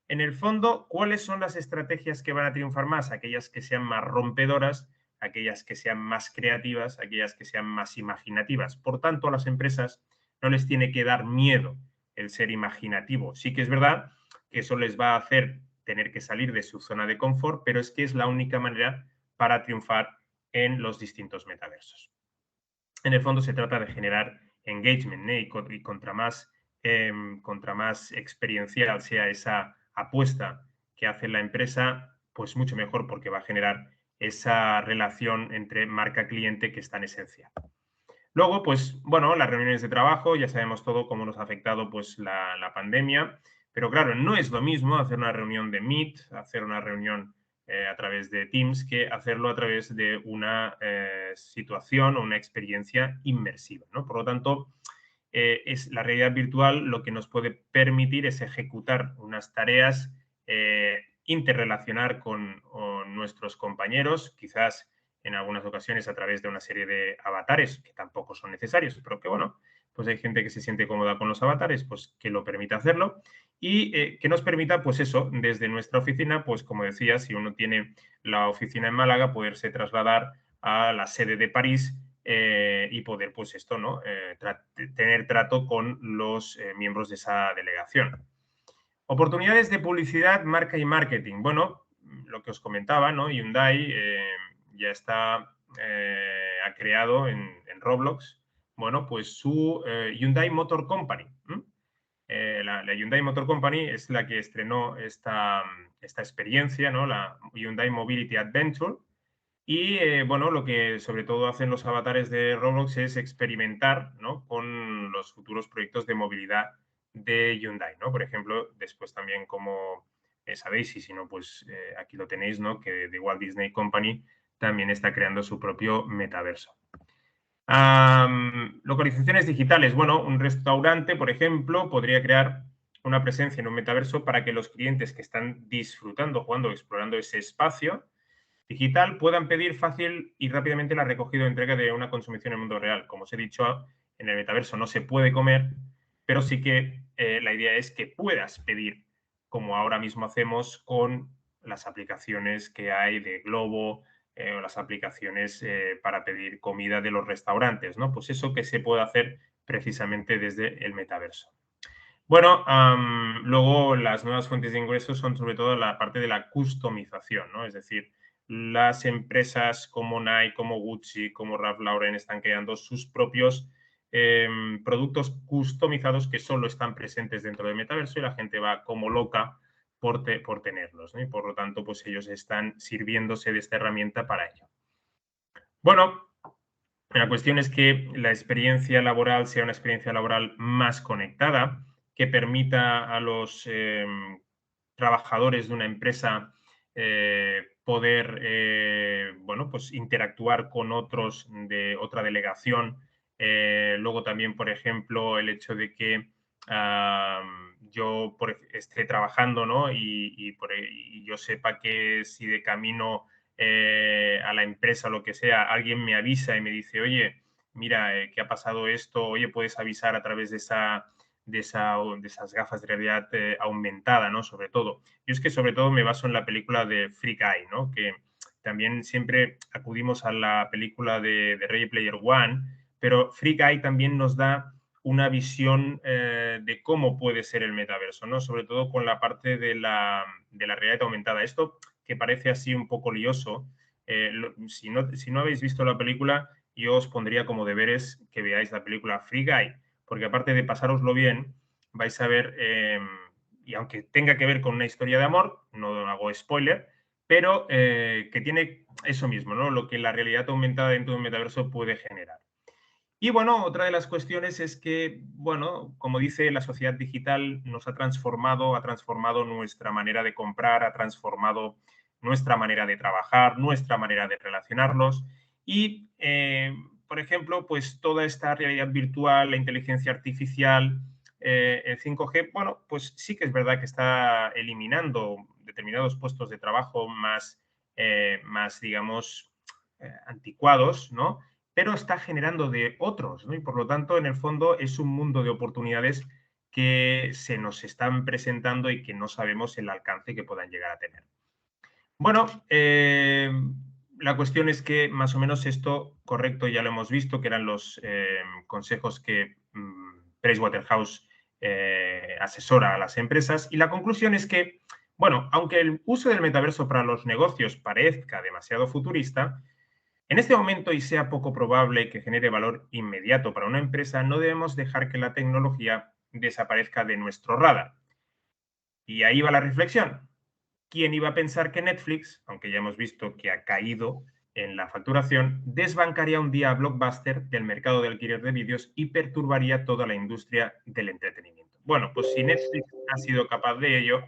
D: en el fondo, ¿cuáles son las estrategias que van a triunfar más? Aquellas que sean más rompedoras, aquellas que sean más creativas, aquellas que sean más imaginativas. Por tanto, a las empresas no les tiene que dar miedo el ser imaginativo. Sí que es verdad que eso les va a hacer tener que salir de su zona de confort, pero es que es la única manera para triunfar en los distintos metaversos. En el fondo se trata de generar engagement, y contra más experiencial sea esa apuesta que hace la empresa, pues mucho mejor, porque va a generar esa relación entre marca-cliente que es tan esencial. Luego, pues, bueno, las reuniones de trabajo, ya sabemos todo cómo nos ha afectado pues, la pandemia, pero claro, no es lo mismo hacer una reunión de Meet, hacer una reunión a través de Teams, que hacerlo a través de una situación o una experiencia inmersiva, ¿no? Por lo tanto, es la realidad virtual lo que nos puede permitir es ejecutar unas tareas, interrelacionar con nuestros compañeros, quizás en algunas ocasiones a través de una serie de avatares que tampoco son necesarios, pero que bueno, pues hay gente que se siente cómoda con los avatares, pues que lo permita hacerlo y que nos permita, pues eso, desde nuestra oficina, pues como decía, si uno tiene la oficina en Málaga, poderse trasladar a la sede de París y poder, pues esto, ¿no? Tener trato con los miembros de esa delegación. Oportunidades de publicidad, marca y marketing. Bueno, lo que os comentaba, ¿no? Hyundai ya ha creado en Roblox, bueno, pues su Hyundai Motor Company. La Hyundai Motor Company es la que estrenó esta experiencia, ¿no? La Hyundai Mobility Adventure. Y bueno, lo que sobre todo hacen los avatares de Roblox es experimentar, ¿no? Con los futuros proyectos de movilidad de Hyundai, ¿no? Por ejemplo, después también como sabéis, y si no, pues aquí lo tenéis, ¿no? Que The Walt Disney Company también está creando su propio metaverso. Localizaciones digitales. Bueno, un restaurante, por ejemplo, podría crear una presencia en un metaverso para que los clientes que están disfrutando, jugando, explorando ese espacio digital puedan pedir fácil y rápidamente la recogida o entrega de una consumición en el mundo real. Como os he dicho, en el metaverso no se puede comer, pero sí que la idea es que puedas pedir, como ahora mismo hacemos con las aplicaciones que hay de Globo o las aplicaciones para pedir comida de los restaurantes, ¿no? Pues eso que se puede hacer precisamente desde el metaverso. Bueno, luego las nuevas fuentes de ingresos son sobre todo la parte de la customización, ¿no? Es decir, las empresas como Nike, como Gucci, como Ralph Lauren están creando sus propios productos customizados que solo están presentes dentro del metaverso y la gente va como loca por tenerlos, ¿no? Y por lo tanto, pues ellos están sirviéndose de esta herramienta para ello. Bueno, la cuestión es que la experiencia laboral sea una experiencia laboral más conectada, que permita a los trabajadores de una empresa poder bueno, pues interactuar con otros de otra delegación. Luego también, por ejemplo, el hecho de que yo esté trabajando, ¿no? Y yo sepa que si de camino a la empresa o lo que sea, alguien me avisa y me dice, oye, mira, ¿qué ha pasado esto? Oye, puedes avisar a través de esas gafas de realidad aumentada, ¿no? Sobre todo. Yo es que sobre todo me baso en la película de Free Guy, ¿no? Que también siempre acudimos a la película de Ready Player One, pero Free Guy también nos da una visión de cómo puede ser el metaverso, ¿no? Sobre todo con la parte de la realidad aumentada. Esto que parece así un poco lioso, si no habéis visto la película, yo os pondría como deberes que veáis la película Free Guy, porque aparte de pasároslo bien, vais a ver, y aunque tenga que ver con una historia de amor, no hago spoiler, pero que tiene eso mismo, ¿no? Lo que la realidad aumentada dentro de un metaverso puede generar. Y bueno, otra de las cuestiones es que, bueno, como dice, la sociedad digital nos ha transformado nuestra manera de comprar, ha transformado nuestra manera de trabajar, nuestra manera de relacionarnos y, por ejemplo, pues toda esta realidad virtual, la inteligencia artificial, el 5G, bueno, pues sí que es verdad que está eliminando determinados puestos de trabajo más digamos, anticuados, ¿no? Pero está generando de otros, ¿no? Y por lo tanto, en el fondo, es un mundo de oportunidades que se nos están presentando y que no sabemos el alcance que puedan llegar a tener. Bueno, la cuestión es que más o menos esto, correcto, ya lo hemos visto, que eran los consejos que Pricewaterhouse asesora a las empresas. Y la conclusión es que, bueno, aunque el uso del metaverso para los negocios parezca demasiado futurista, En este momento, y sea poco probable que genere valor inmediato para una empresa, no debemos dejar que la tecnología desaparezca de nuestro radar. Y ahí va la reflexión. ¿Quién iba a pensar que Netflix, aunque ya hemos visto que ha caído en la facturación, desbancaría un día a Blockbuster del mercado de alquiler de vídeos y perturbaría toda la industria del entretenimiento? Bueno, pues si Netflix ha sido capaz de ello,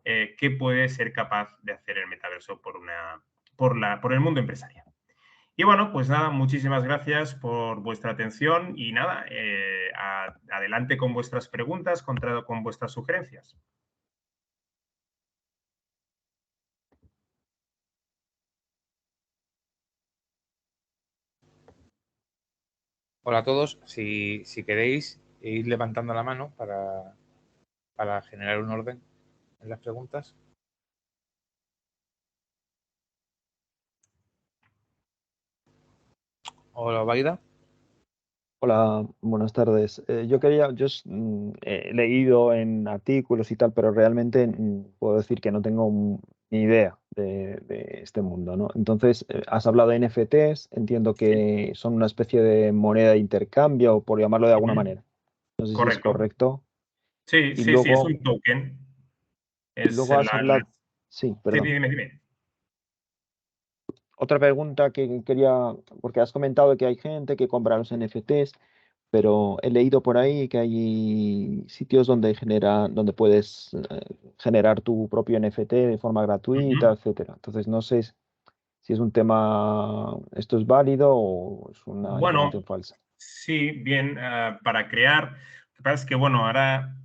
D: ¿qué puede ser capaz de hacer el metaverso por el mundo empresarial? Y bueno, pues nada, muchísimas gracias por vuestra atención y nada, adelante con vuestras preguntas, con vuestras sugerencias.
B: Hola a todos. Si queréis ir levantando la mano para generar un orden en las preguntas. Hola, Baida.
C: Hola, buenas tardes. He leído en artículos y tal, pero realmente puedo decir que no tengo ni idea de este mundo, ¿no? Entonces, has hablado de NFTs, entiendo
D: Sí.
C: que son una especie de moneda de intercambio, por llamarlo de alguna
D: Ujú.
C: manera. No sé si es
D: Correcto.
C: correcto.
D: Sí,
C: Y
D: sí, sí, es
C: luego,
D: un token.
C: y
D: Es
C: luego has hablado, sí,
D: Sí,
C: perdón.
D: dime.
C: Otra pregunta que quería, porque has comentado que hay gente que compra los NFTs. Pero he leído por ahí que hay sitios donde puedes generar tu propio NFT de forma gratuita,
D: Ujú.
C: etcétera. Entonces no sé si es un tema, esto es válido o es una
D: Bueno,
C: información falsa.
D: sí, bien, para crear, lo que pasa es que, bueno, ahora,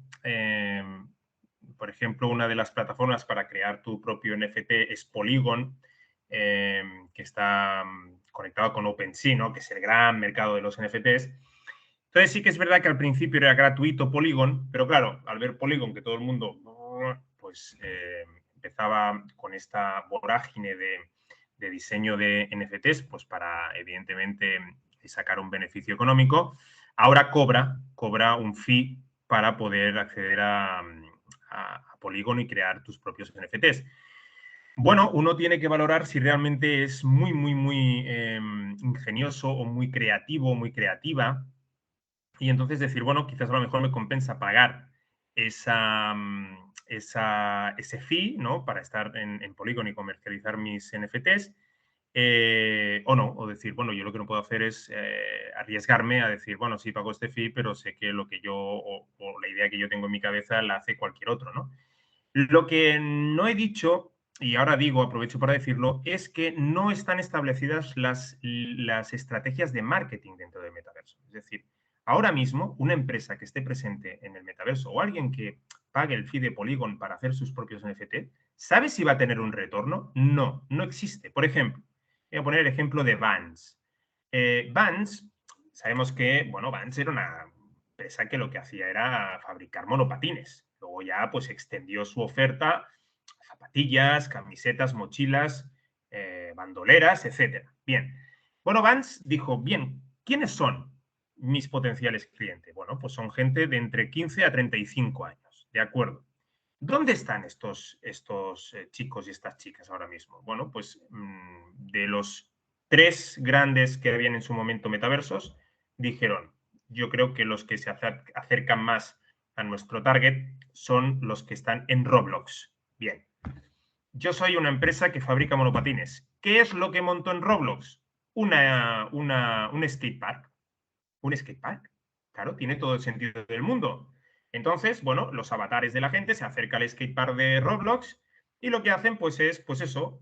D: por ejemplo, una de las plataformas para crear tu propio NFT es Polygon, que está conectado con OpenSea, ¿no? Que es el gran mercado de los NFTs. Entonces sí que es verdad que al principio era gratuito Polygon, pero claro, al ver Polygon que todo el mundo pues empezaba con esta vorágine de diseño de NFTs, pues para evidentemente sacar un beneficio económico, ahora cobra un fee para poder acceder a Polygon y crear tus propios NFTs. Bueno, uno tiene que valorar si realmente es muy ingenioso o muy creativo o muy creativa y entonces decir, bueno, quizás a lo mejor me compensa pagar ese fee, ¿no? Para estar en Polygon y comercializar mis NFTs. O no, o decir, bueno, yo lo que no puedo hacer es arriesgarme a decir, bueno, sí pago este fee, pero sé que lo que yo, o la idea que yo tengo en mi cabeza la hace cualquier otro, ¿no? Lo que no he dicho, y ahora digo, aprovecho para decirlo, es que no están establecidas las estrategias de marketing dentro del metaverso. Es decir, ahora mismo una empresa que esté presente en el metaverso o alguien que pague el fee de Polygon para hacer sus propios NFT, ¿sabe si va a tener un retorno? No, no existe. Por ejemplo, voy a poner el ejemplo de Vans. Vans, sabemos que, bueno, Vans era una empresa que lo que hacía era fabricar monopatines. Luego ya pues extendió su oferta a zapatillas, camisetas, mochilas, bandoleras, etc. Bien. Bueno, Vans dijo, bien, ¿quiénes son mis potenciales clientes? Bueno, pues son gente de entre 15 a 35 años, ¿de acuerdo? ¿Dónde están estos chicos y estas chicas ahora mismo? Bueno, pues de los 3 grandes que habían en su momento metaversos, dijeron, yo creo que los que se acercan más a nuestro target son los que están en Roblox. Bien, yo soy una empresa que fabrica monopatines. ¿Qué es lo que montó en Roblox? Un skatepark. ¿Un skatepark? Claro, tiene todo el sentido del mundo. Entonces, bueno, los avatares de la gente se acercan al skatepark de Roblox y lo que hacen, pues es, pues eso,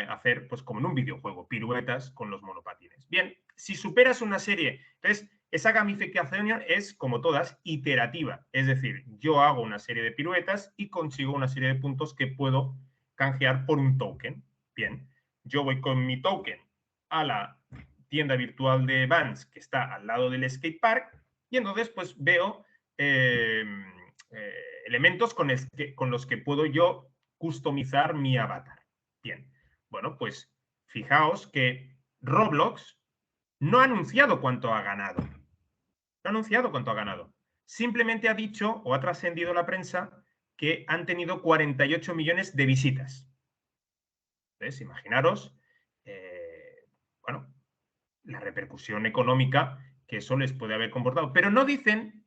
D: hacer, pues como en un videojuego, piruetas con los monopatines. Bien, si superas una serie, entonces, esa gamificación es, como todas, iterativa. Es decir, yo hago una serie de piruetas y consigo una serie de puntos que puedo canjear por un token. Bien, yo voy con mi token a la tienda virtual de Vans que está al lado del skatepark y entonces pues veo elementos con los que puedo yo customizar mi avatar. Bien, bueno, pues fijaos que Roblox no ha anunciado cuánto ha ganado. No ha anunciado cuánto ha ganado. Simplemente ha dicho o ha trascendido la prensa que han tenido 48 millones de visitas. Entonces, imaginaros la repercusión económica que eso les puede haber comportado. Pero no lo dicen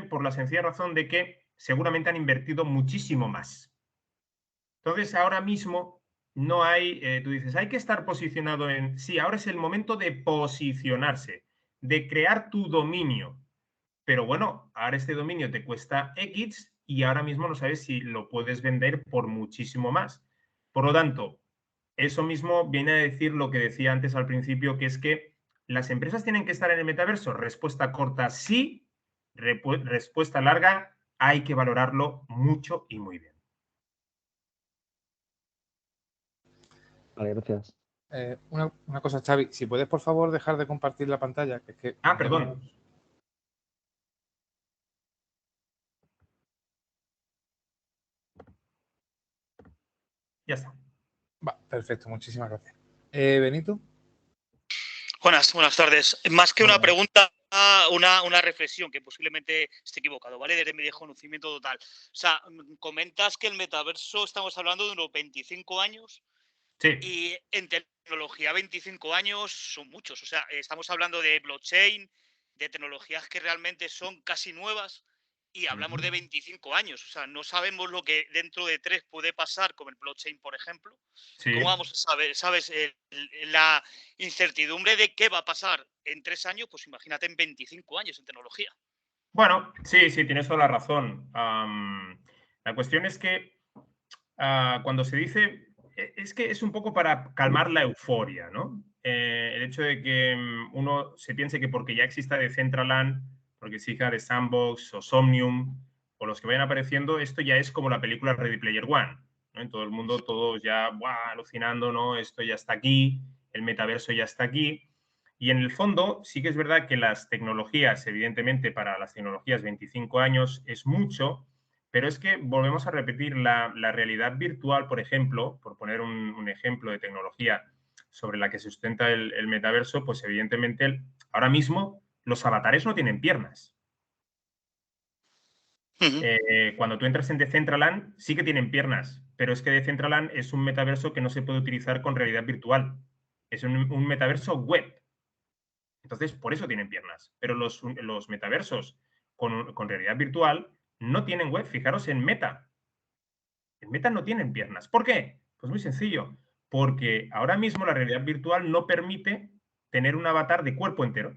D: por la sencilla razón de que seguramente han invertido muchísimo más. Entonces, ahora mismo no hay, tú dices, hay que estar posicionado en... Sí, ahora es el momento de posicionarse, de crear tu dominio. Pero bueno, ahora este dominio te cuesta X y ahora mismo no sabes si lo puedes vender por muchísimo más. Por lo tanto, eso mismo viene a decir lo que decía antes al principio, que es que las empresas tienen que estar en el metaverso. Respuesta corta, sí. Respuesta larga, hay que valorarlo mucho y muy bien.
C: Vale, gracias.
B: Una cosa, Xavi, si puedes por favor dejar de compartir la pantalla, que es que...
D: Perdón. Ya está.
B: Va, perfecto, muchísimas gracias. Benito.
E: Buenas tardes. Más que una pregunta, una reflexión, que posiblemente esté equivocado, ¿vale? Desde mi desconocimiento total. O sea, comentas que el metaverso estamos hablando de unos 25 años.
D: Sí.
E: Y en tecnología 25 años son muchos. O sea, estamos hablando de blockchain, de tecnologías que realmente son casi nuevas y hablamos de 25 años. O sea, no sabemos lo que dentro de 3 puede pasar con el blockchain, por ejemplo.
D: Sí.
E: ¿Cómo vamos a saber, sabes, la incertidumbre de qué va a pasar en 3 años? Pues imagínate en 25 años en tecnología.
D: Bueno, sí, tienes toda la razón. La cuestión es que cuando se dice, es que es un poco para calmar la euforia, ¿no? El hecho de que uno se piense que porque ya exista Decentraland, porque exista de Sandbox o Somnium, o los que vayan apareciendo, esto ya es como la película Ready Player One, ¿no? En todo el mundo, todos ya alucinando, ¿no? Esto ya está aquí, el metaverso ya está aquí. Y en el fondo, sí que es verdad que las tecnologías, evidentemente, para las tecnologías 25 años es mucho, pero es que volvemos a repetir la realidad virtual, por ejemplo, por poner un ejemplo de tecnología sobre la que se sustenta el metaverso, pues evidentemente ahora mismo los avatares no tienen piernas. Cuando tú entras en Decentraland, sí que tienen piernas, pero es que Decentraland es un metaverso que no se puede utilizar con realidad virtual. Es un metaverso web. Entonces, por eso tienen piernas. Pero los metaversos con realidad virtual no tienen web. Fijaros en Meta. En Meta no tienen piernas. ¿Por qué? Pues muy sencillo. Porque ahora mismo la realidad virtual no permite tener un avatar de cuerpo entero.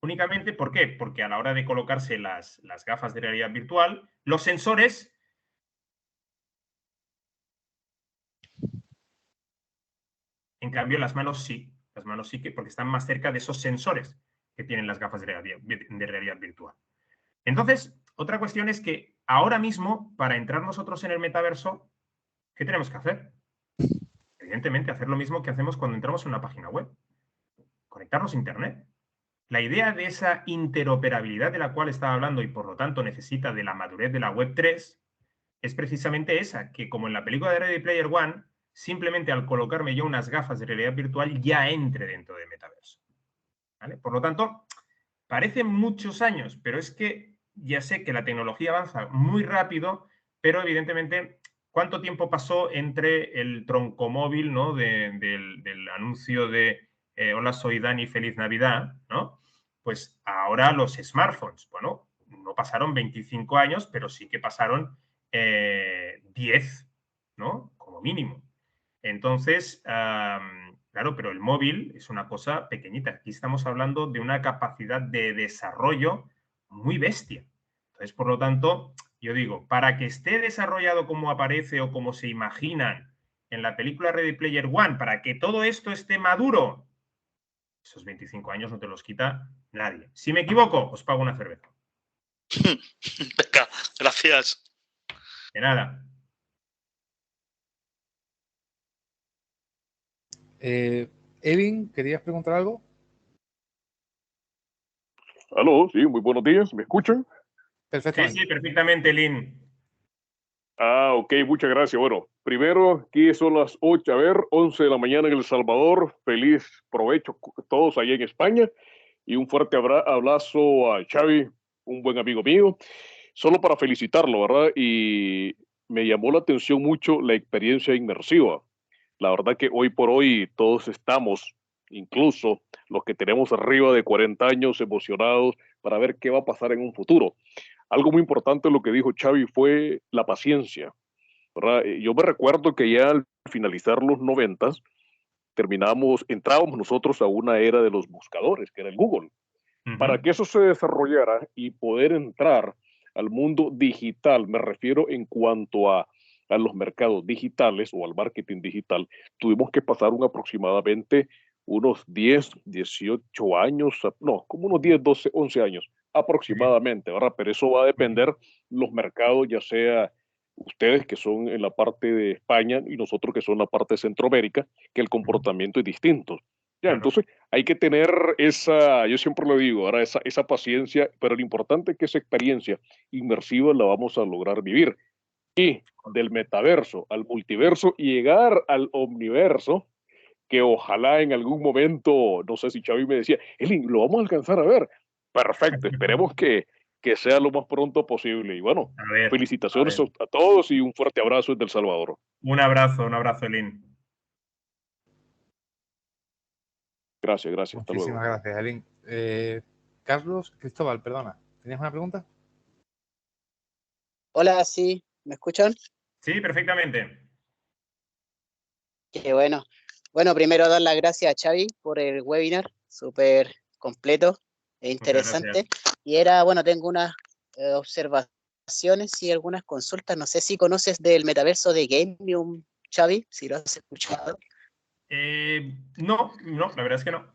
D: Únicamente, ¿por qué? Porque a la hora de colocarse las gafas de realidad virtual, los sensores... En cambio, las manos sí. Las manos sí, porque están más cerca de esos sensores que tienen las gafas de realidad virtual. Entonces, otra cuestión es que ahora mismo, para entrar nosotros en el metaverso, ¿qué tenemos que hacer? Evidentemente, hacer lo mismo que hacemos cuando entramos en una página web. Conectarnos a Internet. La idea de esa interoperabilidad de la cual estaba hablando y por lo tanto necesita de la madurez de la Web3 es precisamente esa, que como en la película de Ready Player One, simplemente al colocarme yo unas gafas de realidad virtual ya entre dentro del metaverso. ¿Vale? Por lo tanto, parecen muchos años, pero es que ya sé que la tecnología avanza muy rápido, pero evidentemente, ¿cuánto tiempo pasó entre el troncomóvil, ¿no? del anuncio de hola, soy Dani, feliz Navidad, ¿no? Pues ahora los smartphones, bueno, no pasaron 25 años, pero sí que pasaron 10, ¿no? Como mínimo. Entonces, claro, pero el móvil es una cosa pequeñita. Aquí estamos hablando de una capacidad de desarrollo muy bestia. Entonces, por lo tanto, yo digo, para que esté desarrollado como aparece o como se imaginan en la película Ready Player One, para que todo esto esté maduro, esos 25 años no te los quita nadie. Si me equivoco, os pago una cerveza.
E: Venga, gracias.
D: De nada.
B: Evin, ¿querías preguntar algo?
F: Aló, sí, muy buenos días, ¿me escuchan?
B: Perfectamente.
D: Sí, perfectamente, Lynn.
F: Ok, muchas gracias. Bueno, primero, aquí son las 11 de la mañana en El Salvador. Feliz provecho todos allá en España. Y un fuerte abrazo a Xavi, un buen amigo mío. Solo para felicitarlo, ¿verdad? Y me llamó la atención mucho la experiencia inmersiva. La verdad que hoy por hoy todos estamos incluso los que tenemos arriba de 40 años emocionados para ver qué va a pasar en un futuro. Algo muy importante lo que dijo Xavi fue la paciencia, ¿verdad? Yo me recuerdo que ya al finalizar los 90 entrábamos nosotros a una era de los buscadores, que era el Google. Para que eso se desarrollara y poder entrar al mundo digital, me refiero en cuanto a los mercados digitales o al marketing digital, tuvimos que pasar aproximadamente unos 10, 18 años, no, como unos 10, 12, 11 años aproximadamente, ¿verdad? Pero eso va a depender los mercados, ya sea ustedes que son en la parte de España y nosotros que son en la parte de Centroamérica, que el comportamiento es distinto. Ya, entonces hay que tener esa, yo siempre lo digo, ahora esa paciencia, pero lo importante es que esa experiencia inmersiva la vamos a lograr vivir. Y del metaverso al multiverso y llegar al omniverso, que ojalá en algún momento, no sé si Xavi me decía, Elin, lo vamos a alcanzar a ver. Perfecto, esperemos que sea lo más pronto posible. Y bueno, felicitaciones a todos y un fuerte abrazo desde El Salvador.
D: Un abrazo, Elin.
F: Gracias. Hasta luego.
B: Muchísimas gracias, Elin. Carlos Cristóbal, perdona, ¿tenías una pregunta?
G: Hola, sí, ¿me escuchan?
D: Sí, perfectamente.
G: Qué bueno. Bueno, primero dar las gracias a Xavi por el webinar, súper completo e interesante. Y tengo unas observaciones y algunas consultas. No sé si conoces del metaverso de Gameum, Xavi, si lo has escuchado.
D: No, la verdad es que no.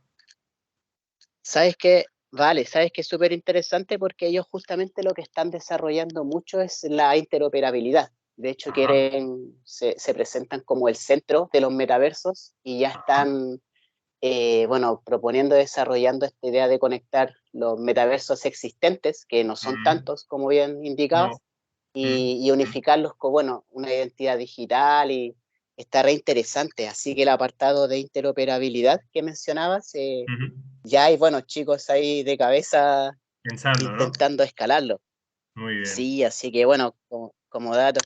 G: ¿Sabes qué? Vale, sabes que es súper interesante porque ellos justamente lo que están desarrollando mucho es la interoperabilidad. De hecho, se presentan como el centro de los metaversos y ya están, proponiendo, desarrollando esta idea de conectar los metaversos existentes, que no son tantos, como bien indicabas, y unificarlos con, una identidad digital, y está re interesante. Así que el apartado de interoperabilidad que mencionabas, ya hay, chicos ahí de cabeza
D: pensando,
G: intentando escalarlo.
D: Muy bien.
G: Sí, así que como dato.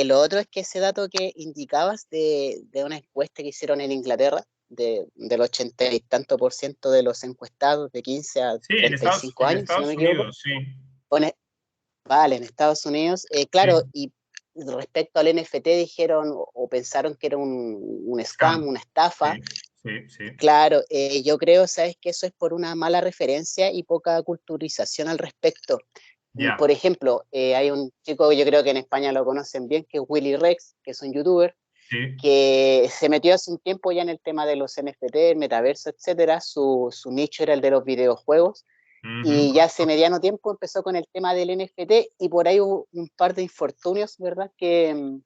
G: Lo otro es que ese dato que indicabas de una encuesta que hicieron en Inglaterra, del 80 y tanto % de los encuestados de 15 a 35 años, si no me equivoco.
D: Unidos, sí.
G: Vale, en Estados Unidos, claro, y respecto al NFT dijeron o pensaron que era un scam, una estafa.
D: Sí.
G: Claro, yo creo, ¿sabes?, que eso es por una mala referencia y poca culturización al respecto.
D: Yeah.
G: Por ejemplo, hay un chico, yo creo que en España lo conocen bien, que es Willy Rex, que es un youtuber, que se metió hace un tiempo ya en el tema de los NFT, el metaverso, etcétera. Su nicho era el de los videojuegos. Y ya hace mediano tiempo empezó con el tema del NFT y por ahí hubo un par de infortunios, ¿verdad?, que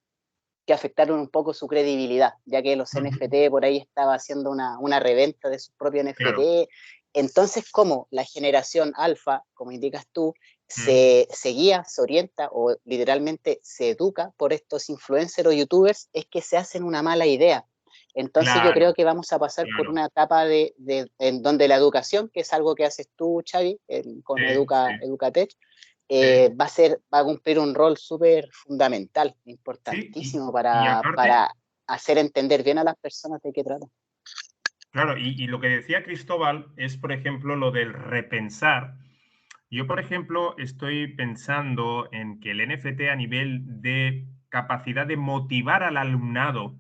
G: afectaron un poco su credibilidad, ya que los NFT por ahí estaba haciendo una reventa de su propio NFT. Claro. Entonces, como la generación alfa, como indicas tú, se guía, se orienta o literalmente se educa por estos influencers o youtubers, es que se hacen una mala idea. Entonces yo creo que vamos a pasar por una etapa en donde la educación, que es algo que haces tú, Xavi, con Educatech, va a cumplir un rol súper fundamental, importantísimo para hacer entender bien a las personas de qué trata.
D: Claro, y lo que decía Cristóbal es, por ejemplo, lo del repensar. Yo, por ejemplo, estoy pensando en que el NFT, a nivel de capacidad de motivar al alumnado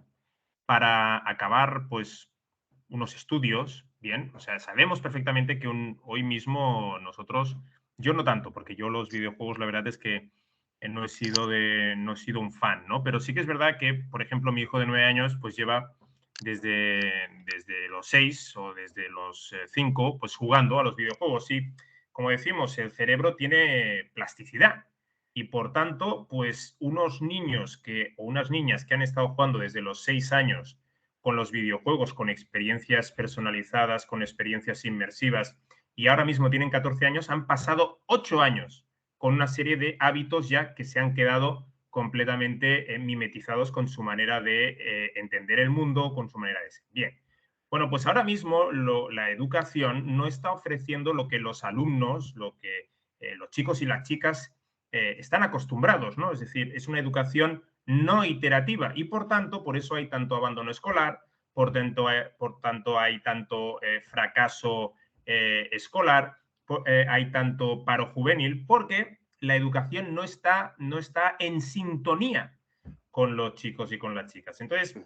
D: para acabar, pues, unos estudios, bien, o sea, sabemos perfectamente que hoy mismo nosotros, yo no tanto, porque yo los videojuegos, la verdad es que no he sido un fan, ¿no? Pero sí que es verdad que, por ejemplo, mi hijo de 9 años, pues lleva desde los 6 o desde los 5, pues jugando a los videojuegos. Y, como decimos, el cerebro tiene plasticidad. Y, por tanto, pues unos niños o unas niñas que han estado jugando desde los 6 años con los videojuegos, con experiencias personalizadas, con experiencias inmersivas, y ahora mismo tienen 14 años, han pasado 8 años con una serie de hábitos ya que se han quedado completamente mimetizados con su manera de entender el mundo, con su manera de ser. Bien. Bueno, pues ahora mismo la educación no está ofreciendo lo que los alumnos, lo que los chicos y las chicas están acostumbrados, ¿no? Es decir, es una educación no iterativa y, por tanto, por eso hay tanto abandono escolar, por tanto hay tanto fracaso escolar, hay tanto paro juvenil, porque la educación no está en sintonía con los chicos y con las chicas. Entonces,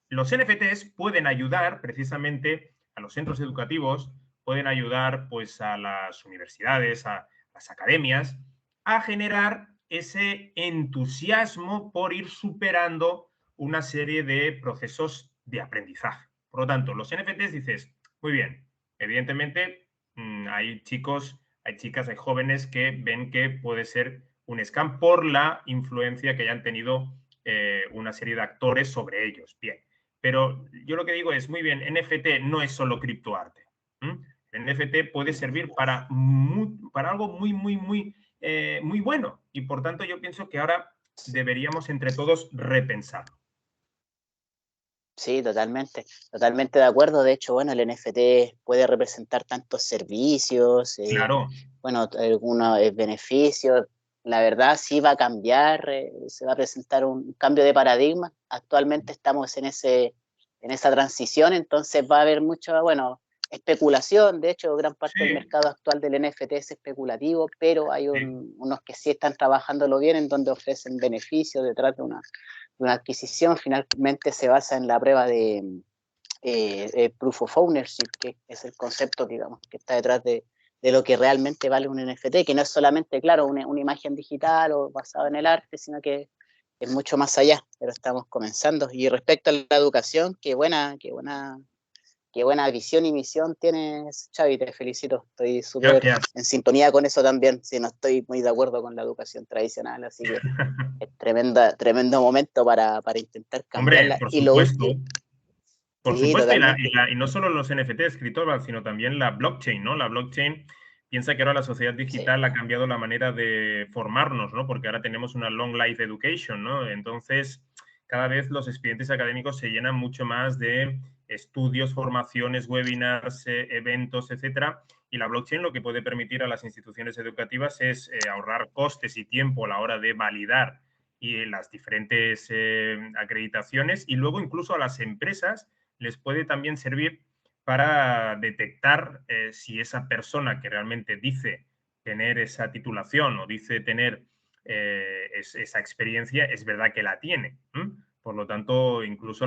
D: los NFTs pueden ayudar precisamente a los centros educativos, pueden ayudar pues a las universidades, a las academias, a generar ese entusiasmo por ir superando una serie de procesos de aprendizaje. Por lo tanto, los NFTs dices, muy bien, evidentemente hay chicos, hay chicas, hay jóvenes que ven que puede ser un scam por la influencia que hayan tenido una serie de actores sobre ellos. Bien, pero yo lo que digo es, muy bien, NFT no es solo criptoarte. El NFT puede servir para algo muy bueno, y por tanto yo pienso que ahora deberíamos entre todos repensarlo.
G: Sí, totalmente de acuerdo. De hecho, bueno, el NFT puede representar tantos servicios,
D: Claro.
G: bueno, algunos beneficios. La verdad sí va a cambiar, se va a presentar un cambio de paradigma. Actualmente estamos en esa transición, entonces va a haber mucha, bueno, especulación. De hecho, gran parte del mercado actual del NFT es especulativo, pero hay unos que sí están trabajándolo bien, en donde ofrecen beneficios detrás de una adquisición. Finalmente se basa en la prueba de proof of ownership, que es el concepto, digamos, que está detrás de lo que realmente vale un NFT, que no es solamente, claro, una imagen digital o basada en el arte, sino que es mucho más allá, pero estamos comenzando. Y respecto a la educación, qué buena visión y misión tienes, Xavi, te felicito. Estoy súper en sintonía con eso también. Sí, no estoy muy de acuerdo con la educación tradicional, así que es tremendo momento para intentar cambiarla.
D: Hombre, por supuesto. Por supuesto,
G: totalmente.
D: y no solo los NFTs, Cristóbal, sino también la blockchain, ¿no? La blockchain piensa que ahora la sociedad digital ha cambiado la manera de formarnos, ¿no? Porque ahora tenemos una long life education, ¿no? Entonces, cada vez los expedientes académicos se llenan mucho más de estudios, formaciones, webinars, eventos, etcétera. Y la blockchain lo que puede permitir a las instituciones educativas es ahorrar costes y tiempo a la hora de validar y las diferentes acreditaciones, y luego incluso a las empresas les puede también servir para detectar si esa persona que realmente dice tener esa titulación o dice tener esa experiencia, es verdad que la tiene. Por lo tanto, incluso